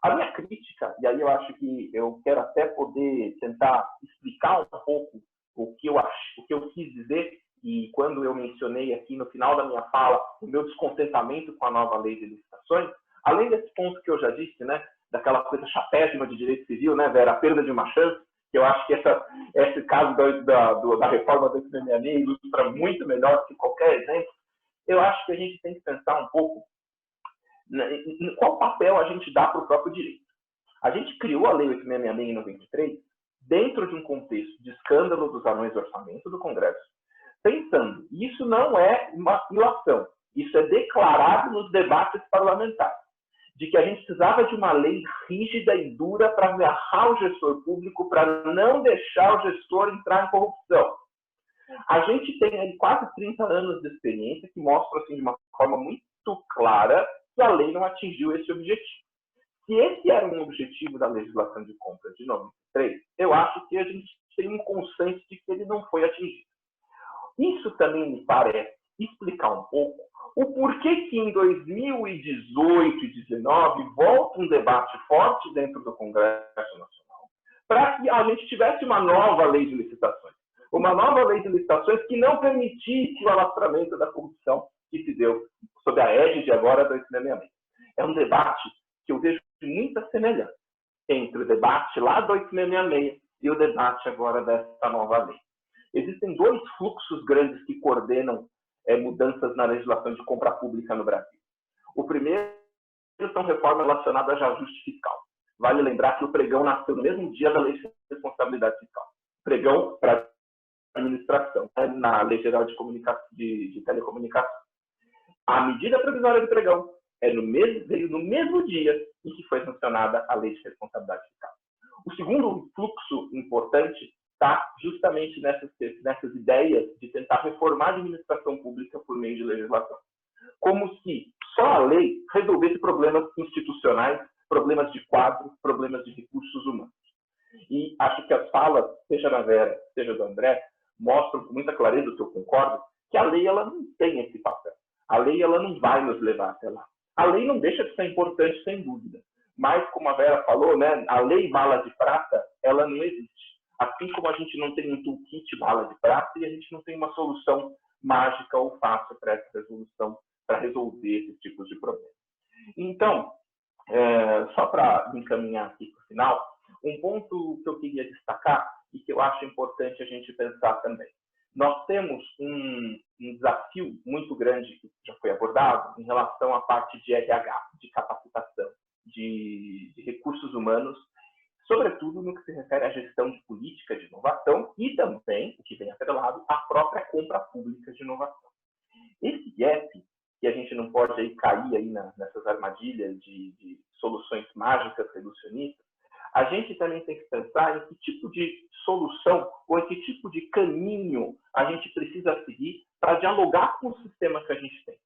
A minha crítica, e aí eu acho que eu quero até poder tentar explicar um pouco o que eu quis dizer, e quando eu mencionei aqui no final da minha fala o meu descontentamento com a nova lei de licitações, além desse ponto que eu já disse, né, daquela coisa chapésima de direito civil, né, Vera, a perda de uma chance, que eu acho que esse caso da reforma do 866 ilustra muito melhor que qualquer exemplo, eu acho que a gente tem que pensar um pouco em qual papel a gente dá para o próprio direito. A gente criou a Lei 866 em 93 dentro de um contexto de escândalo dos anões de orçamento do Congresso, pensando, isso não é uma ilação, isso é declarado nos debates parlamentares, de que a gente precisava de uma lei rígida e dura para agarrar o gestor público, para não deixar o gestor entrar em corrupção. A gente tem aí quase 30 anos de experiência que mostram assim, de uma forma muito clara que a lei não atingiu esse objetivo. Se esse era um objetivo da legislação de compra de 93, eu acho que a gente tem um consenso de que ele não foi atingido. Isso também me parece explicar um pouco o porquê que em 2018 e 2019 volta um debate forte dentro do Congresso Nacional para que a gente tivesse uma nova lei de licitações. Uma nova lei de licitações que não permitisse o alastramento da corrupção que se deu sob a égide agora do 866. É um debate que eu vejo muita semelhança entre o debate lá do 866 e o debate agora dessa nova lei. Existem dois fluxos grandes que coordenam mudanças na legislação de compra pública no Brasil. O primeiro são reformas relacionadas a ajuste fiscal. Vale lembrar que o pregão nasceu no mesmo dia da Lei de Responsabilidade Fiscal. Pregão para administração, na Lei Geral de Telecomunicação. A medida provisória do pregão veio no mesmo dia em que foi sancionada a Lei de Responsabilidade Fiscal. O segundo fluxo importante está justamente nessas ideias de tentar reformar a administração pública por meio de legislação. Como se só a lei resolvesse problemas institucionais, problemas de quadro, problemas de recursos humanos. E acho que as falas, seja da Vera, seja do André, mostram com muita clareza, que eu concordo, que a lei ela não tem esse papel. A lei ela não vai nos levar até lá. A lei não deixa de ser importante, sem dúvida. Mas, como a Vera falou, né, a lei bala de prata, ela não existe. Assim como a gente não tem um toolkit bala de prata e a gente não tem uma solução mágica ou fácil para essa resolução, para resolver esses tipos de problemas. Então, só para encaminhar aqui para o final, um ponto que eu queria destacar e que eu acho importante a gente pensar também. Nós temos um desafio muito grande que já foi abordado em relação à parte de RH, de capacitação, de recursos humanos, sobretudo no que se refere à gestão de política de inovação e também, o que vem atrelado, à própria compra pública de inovação. Esse gap, que a gente não pode aí cair aí nessas armadilhas de soluções mágicas, reducionistas, a gente também tem que pensar em que tipo de solução ou em que tipo de caminho a gente precisa seguir para dialogar com o sistema que a gente tem.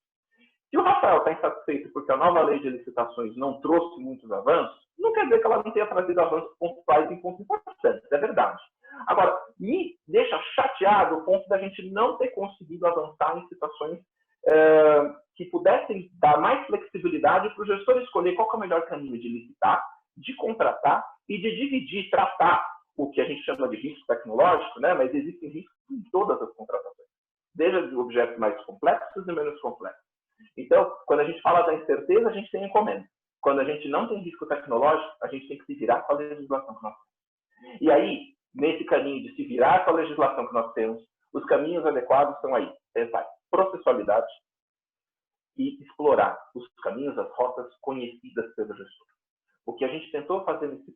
Se o Rafael está insatisfeito porque a nova lei de licitações não trouxe muitos avanços, não quer dizer que ela não tenha trazido avanços pontuais em pontos importantes, é verdade. Agora, me deixa chateado o ponto da gente não ter conseguido avançar em situações que pudessem dar mais flexibilidade para o gestor escolher qual é o melhor caminho de licitar, de contratar e de dividir, tratar o que a gente chama de risco tecnológico, né? Mas existem riscos em todas as contratações, desde de objetos mais complexos e menos complexos. Então, quando a gente fala da incerteza, a gente tem encomenda. Quando a gente não tem risco tecnológico, a gente tem que se virar com a legislação que nós temos. E aí, nesse caminho de se virar com a legislação que nós temos, os caminhos adequados são aí. Pensar processualidade e explorar os caminhos, as rotas conhecidas pelo gestor. O que a gente tentou fazer nesse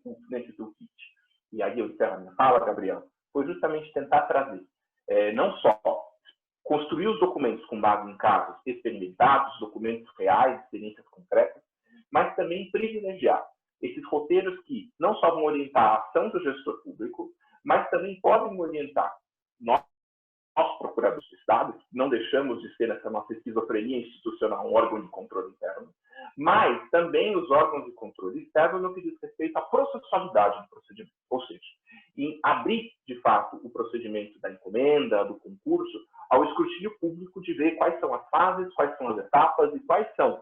toolkit, e aí eu encerro a minha fala, Gabriel, foi justamente tentar trazer, não só construir os documentos com base em casos experimentados, documentos reais, experiências concretas, mas também privilegiar esses roteiros que não só vão orientar a ação do gestor público, mas também podem orientar nós procuradores do Estado, não deixamos de ser nessa nossa esquizofrenia institucional um órgão de controle interno, Mas também os órgãos de controle servem no que diz respeito à processualidade do procedimento, ou seja, em abrir, de fato, o procedimento da encomenda, do concurso, ao escrutínio público de ver quais são as fases, quais são as etapas e quais são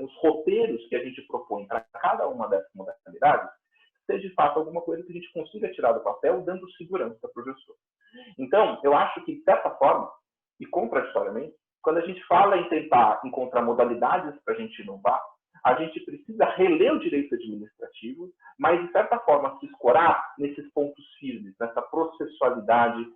os roteiros que a gente propõe para cada uma dessas modalidades, seja de fato alguma coisa que a gente consiga tirar do papel, dando segurança para o gestor. Então, eu acho que, de certa forma, e contraditoriamente, quando a gente fala em tentar encontrar modalidades para a gente inovar, a gente precisa reler o direito administrativo, mas, de certa forma, se escorar nesses pontos firmes, nessa processualidade,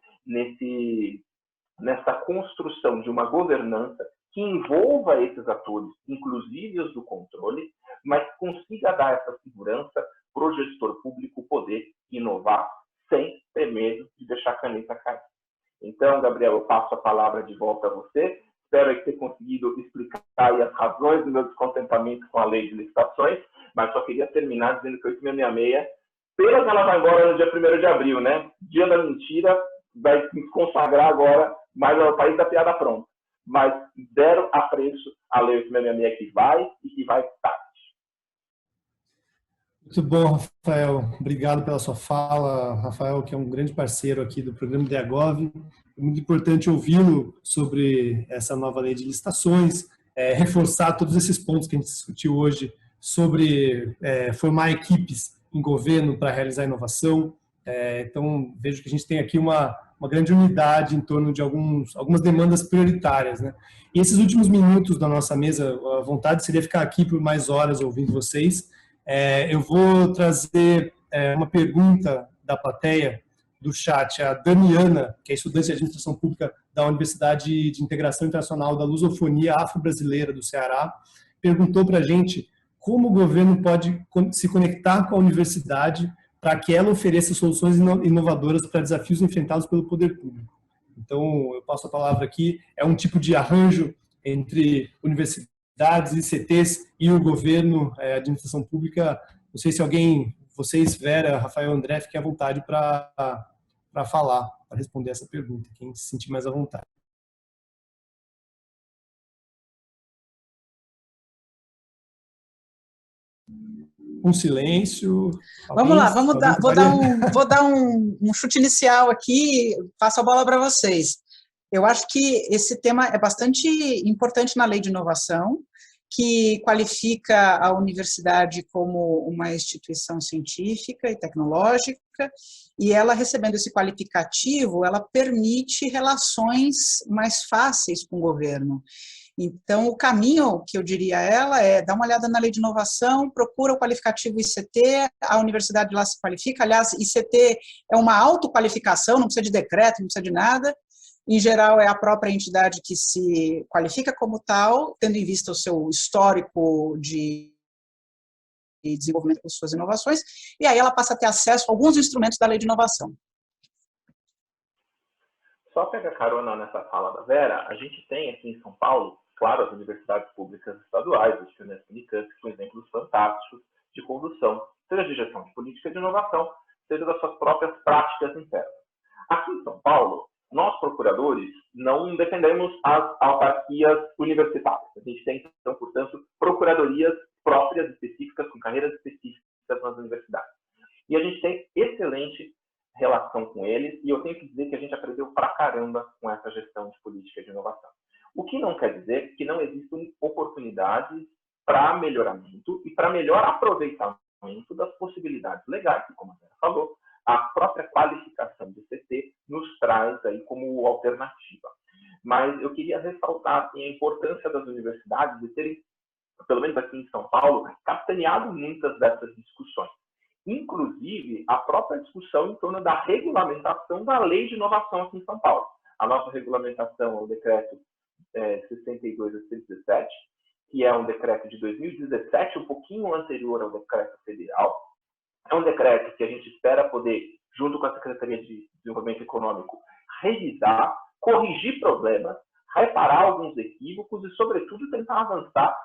nessa construção de uma governança que envolva esses atores, inclusive os do controle, mas consiga dar essa segurança para o gestor público poder inovar sem ter medo de deixar a caneta cair. Então, Gabriel, eu passo a palavra de volta a você. Espero ter conseguido explicar aí as razões do meu descontentamento com a lei de licitações, mas só queria terminar dizendo que 8666, pena que ela vai embora no dia 1º de abril, né? Dia da mentira, vai se consagrar agora, mas é o país da piada pronta. Mas deram apreço à lei 8666 que vai e que vai tarde. Muito bom, Rafael. Obrigado pela sua fala. Rafael, que é um grande parceiro aqui do programa DEAGOV. É muito importante ouvi-lo sobre essa nova lei de licitações, reforçar todos esses pontos que a gente discutiu hoje sobre formar equipes em governo para realizar inovação. Então, vejo que a gente tem aqui uma grande unidade em torno de algumas demandas prioritárias, né? E esses últimos minutos da nossa mesa, a vontade seria ficar aqui por mais horas ouvindo vocês. Eu vou trazer uma pergunta da plateia, do chat. A Damiana, que é estudante de administração pública da Universidade de Integração Internacional da Lusofonia Afro-Brasileira do Ceará, perguntou para a gente como o governo pode se conectar com a universidade para que ela ofereça soluções inovadoras para desafios enfrentados pelo poder público. Então, eu passo a palavra aqui. É um tipo de arranjo entre universidades, ICTs e o governo, a administração pública. Não sei se alguém, vocês, Vera, Rafael, André, fiquem à vontade para falar, para responder essa pergunta, quem se sentir mais à vontade. Um silêncio. Vamos lá, vou dar um chute inicial aqui, passo a bola para vocês. Eu acho que esse tema é bastante importante na lei de inovação, que qualifica a universidade como uma instituição científica e tecnológica, e ela, recebendo esse qualificativo, ela permite relações mais fáceis com o governo. Então, o caminho que eu diria a ela é dar uma olhada na lei de inovação, procura o qualificativo ICT, a universidade lá se qualifica. Aliás, ICT é uma autoqualificação, não precisa de decreto, não precisa de nada. Em geral, é a própria entidade que se qualifica como tal, tendo em vista o seu histórico de desenvolvimento com suas inovações, e aí ela passa a ter acesso a alguns instrumentos da lei de inovação. Só pega carona nessa fala da Vera, a gente tem aqui em São Paulo, claro, as universidades públicas estaduais, os Unesp e Unicamp, que são exemplos fantásticos de condução, seja de gestão de política de inovação, seja das suas próprias práticas internas. Aqui em São Paulo, nós, procuradores, não defendemos as autarquias universitárias. A gente tem, então, portanto, procuradorias próprias, específicas, com carreiras específicas nas universidades. E a gente tem excelente relação com eles, e eu tenho que dizer que a gente aprendeu pra caramba com essa gestão de política de inovação. O que não quer dizer que não existem oportunidades para melhoramento e para melhor aproveitamento das possibilidades legais, que, como a Vera falou, a própria qualificação do CT nos traz aí como alternativa. Mas eu queria ressaltar assim, a importância das universidades de terem, pelo menos aqui em São Paulo, capitaneado muitas dessas discussões. Inclusive, a própria discussão em torno da regulamentação da lei de inovação aqui em São Paulo. A nossa regulamentação é o decreto 62/2017, que é um decreto de 2017, um pouquinho anterior ao decreto federal. É um decreto que a gente espera poder, junto com a Secretaria de Desenvolvimento Econômico, revisar, corrigir problemas, reparar alguns equívocos e, sobretudo, tentar avançar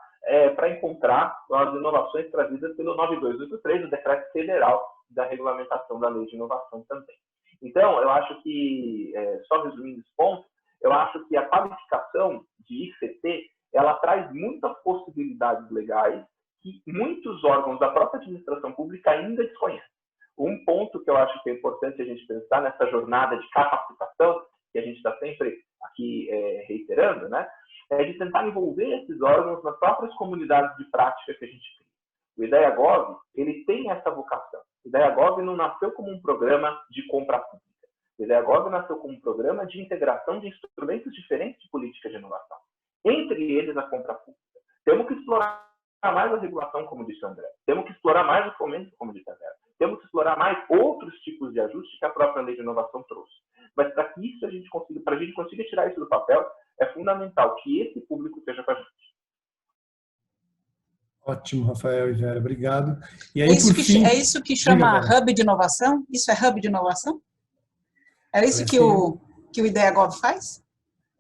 para encontrar as inovações trazidas pelo 9283, o decreto federal da regulamentação da lei de inovação também. Então, eu acho que, só resumindo esse ponto, eu acho que a qualificação de ICT ela traz muitas possibilidades legais que muitos órgãos da própria administração pública ainda desconhecem. Um ponto que eu acho que é importante a gente pensar nessa jornada de capacitação, que a gente está sempre aqui reiterando, né, é de tentar envolver esses órgãos nas próprias comunidades de prática que a gente cria. O IdeaGov, ele tem essa vocação. O IdeaGov não nasceu como um programa de compra pública. O IdeaGov nasceu como um programa de integração de instrumentos diferentes de política de inovação. Entre eles, a compra pública. Temos que explorar mais a regulação, como disse o André. Temos que explorar mais o fomento, como disse a Vera. Temos que explorar mais outros tipos de ajuste que a própria lei de inovação trouxe. Mas para que isso para a gente consiga tirar isso do papel, é fundamental que esse público esteja com a gente. Ótimo, Rafael e Vera, obrigado. E aí, é isso que chama Hub de Inovação? Isso é Hub de Inovação? É isso que o IdeaGov faz?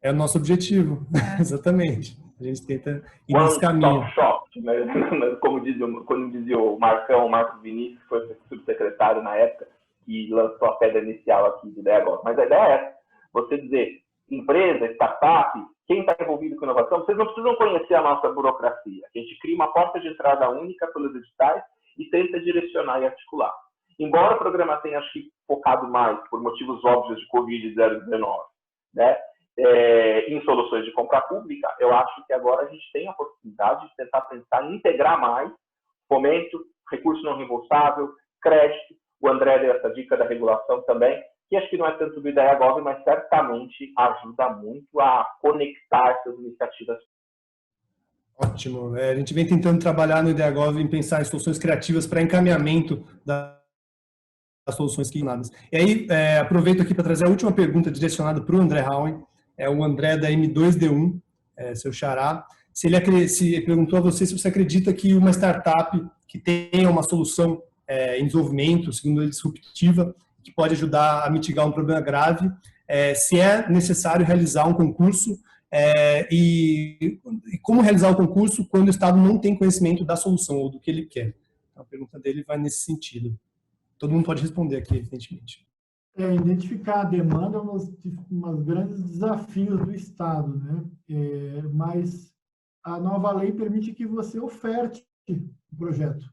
É o nosso objetivo, exatamente. A gente tenta ir nesse caminho. Shop, né? Como dizia o Marcos Vinícius, que foi subsecretário na época, que lançou a pedra inicial aqui do IdeaGov. Mas a ideia é essa, você dizer, empresa, startup, quem está envolvido com inovação, vocês não precisam conhecer a nossa burocracia. A gente cria uma porta de entrada única pelos editais e tenta direcionar e articular. Embora o programa tenha, acho que, focado mais, por motivos óbvios de Covid-19, né, em soluções de compra pública, eu acho que agora a gente tem a possibilidade de tentar pensar em integrar mais fomento, recurso não reembolsável, crédito. O André deu essa dica da regulação também, que acho que não é tanto do IdeaGov, mas certamente ajuda muito a conectar essas iniciativas. Ótimo. A gente vem tentando trabalhar no IdeaGov em pensar em soluções criativas para encaminhamento das soluções queimadas. E aí, aproveito aqui para trazer a última pergunta direcionada para o André Howen, o André da M2D1, seu xará. Se perguntou a você se você acredita que uma startup que tenha uma solução em desenvolvimento, segundo ele, disruptiva, que pode ajudar a mitigar um problema grave, se é necessário realizar um concurso e como realizar o concurso quando o Estado não tem conhecimento da solução ou do que ele quer. Então, a pergunta dele vai nesse sentido. Todo mundo pode responder aqui, evidentemente. Identificar a demanda é um dos grandes desafios do Estado, né? Mas a nova lei permite que você oferte o projeto.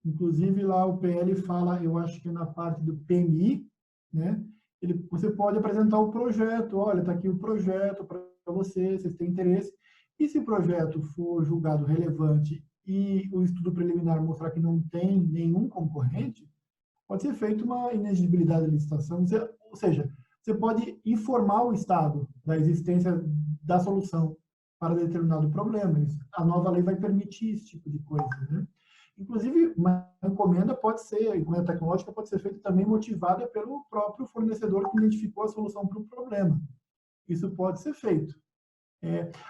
Inclusive, lá o PL fala, eu acho que na parte do PMI, né? Você pode apresentar o projeto, olha, está aqui o projeto para vocês têm interesse. E se o projeto for julgado relevante e o estudo preliminar mostrar que não tem nenhum concorrente, pode ser feita uma inexigibilidade da licitação, ou seja, você pode informar o Estado da existência da solução para determinado problema. A nova lei vai permitir esse tipo de coisa, né? Inclusive, uma encomenda tecnológica pode ser feita também motivada pelo próprio fornecedor que identificou a solução para o problema. Isso pode ser feito.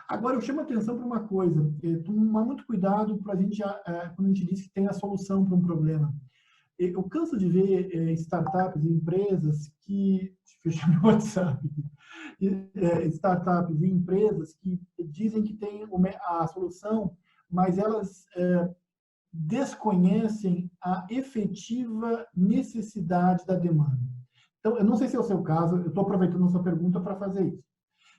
Agora, eu chamo a atenção para uma coisa, tomar muito cuidado para quando a gente diz que tem a solução para um problema. Eu canso de ver startups e empresas que... Deixa eu fechar meu WhatsApp. Startups e empresas que dizem que têm a solução, mas elas desconhecem a efetiva necessidade da demanda. Então, eu não sei se é o seu caso, eu estou aproveitando a sua pergunta para fazer isso.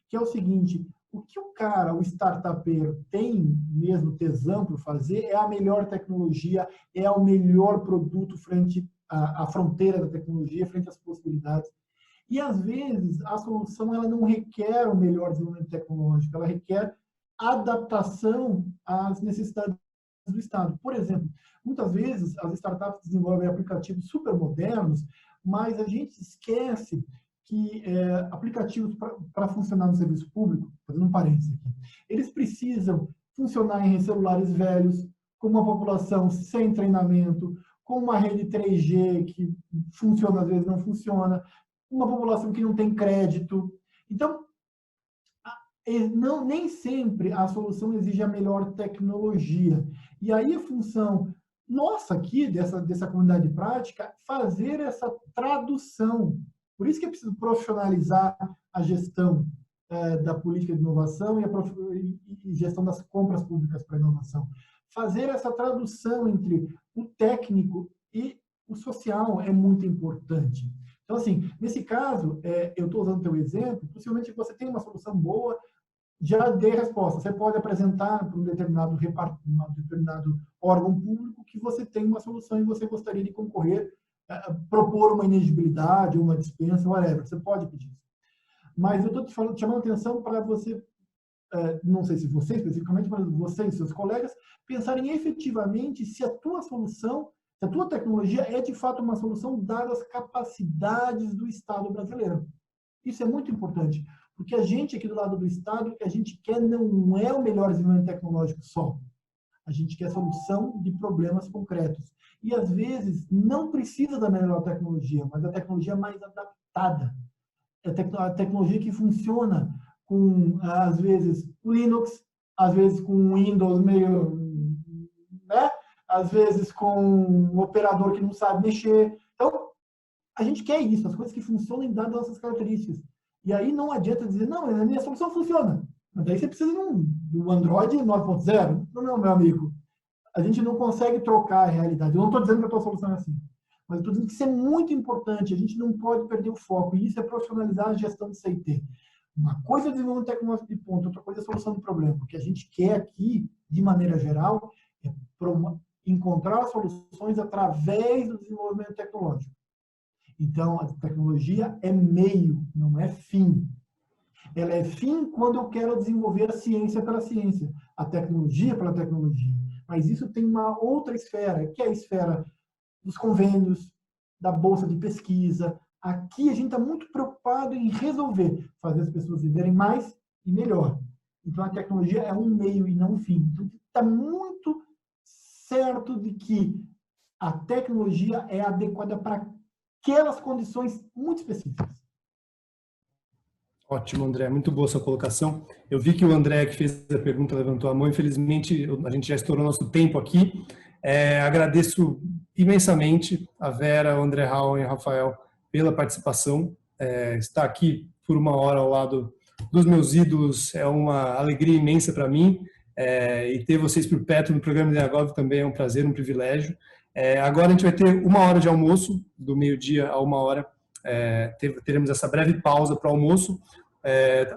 Que é o seguinte, o que o startupeiro tem mesmo tesão para fazer é a melhor tecnologia, é o melhor produto frente à fronteira da tecnologia, frente às possibilidades. E, às vezes, a solução ela não requer o melhor desenvolvimento tecnológico, ela requer adaptação às necessidades do Estado. Por exemplo, muitas vezes as startups desenvolvem aplicativos super modernos, mas a gente esquece que aplicativos para funcionar no serviço público, fazendo um parênteses aqui, eles precisam funcionar em celulares velhos, com uma população sem treinamento, com uma rede 3G que funciona, às vezes não funciona, uma população que não tem crédito. Então, nem sempre a solução exige a melhor tecnologia. E aí a função nossa aqui, dessa comunidade prática, fazer essa tradução. Por isso que é preciso profissionalizar a gestão da política de inovação e gestão das compras públicas para inovação. Fazer essa tradução entre o técnico e o social é muito importante. Então, assim, nesse caso, eu estou usando o teu exemplo, possivelmente você tem uma solução boa, já dei resposta. Você pode apresentar para um determinado órgão público que você tem uma solução e você gostaria de concorrer, propor uma inegibilidade, uma dispensa, whatever. Você pode pedir isso. Mas eu estou chamando a atenção para você, não sei se você especificamente, mas você e seus colegas, pensarem efetivamente se a tua solução, se a tua tecnologia é de fato uma solução dadas as capacidades do Estado brasileiro. Isso é muito importante, porque a gente aqui do lado do Estado, o que a gente quer não é o melhor desenvolvimento tecnológico só. A gente quer solução de problemas concretos. E, às vezes, não precisa da melhor tecnologia, mas a tecnologia mais adaptada. A tecnologia que funciona com, às vezes, Linux, às vezes com Windows meio, né? Às vezes com um operador que não sabe mexer. Então, a gente quer isso, as coisas que funcionem dadas as nossas características. E aí não adianta dizer, não, a minha solução funciona. Mas daí você precisa de um Android 9.0. Não, meu amigo. A gente não consegue trocar a realidade. Eu não estou dizendo que a tua solução é assim. Mas eu estou dizendo que isso é muito importante. A gente não pode perder o foco. E isso é profissionalizar a gestão de CIT. Uma coisa é desenvolvimento tecnológico de ponta, outra coisa é a solução do problema. O que a gente quer aqui, de maneira geral, é encontrar soluções através do desenvolvimento tecnológico. Então, a tecnologia é meio, não é fim. Ela é fim quando eu quero desenvolver a ciência pela ciência, a tecnologia pela tecnologia. Mas isso tem uma outra esfera, que é a esfera dos convênios, da bolsa de pesquisa. Aqui a gente está muito preocupado em resolver, fazer as pessoas viverem mais e melhor. Então, a tecnologia é um meio e não um fim. Então, está muito certo de que a tecnologia é adequada para aquelas condições muito específicas. Ótimo, André. Muito boa sua colocação. Eu vi que o André, que fez a pergunta, levantou a mão. Infelizmente, a gente já estourou nosso tempo aqui. Agradeço imensamente a Vera, o André Hall e o Rafael pela participação. Estar aqui por uma hora ao lado dos meus ídolos é uma alegria imensa para mim. E ter vocês por perto no programa de Agov também é um prazer, um privilégio. Agora a gente vai ter uma hora de almoço, do meio-dia a uma hora. Teremos essa breve pausa para o almoço.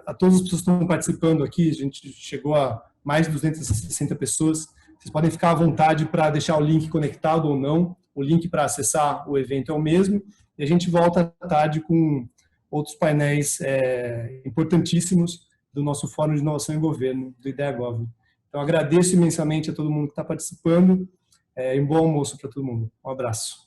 A todas as pessoas que estão participando aqui, a gente chegou a mais de 260 pessoas. Vocês podem ficar à vontade para deixar o link conectado ou não. O link para acessar o evento é o mesmo. E a gente volta à tarde com outros painéis importantíssimos do nosso Fórum de Inovação em Governo, do IdeaGov. Então, agradeço imensamente a todo mundo que está participando. E um bom almoço para todo mundo. Um abraço.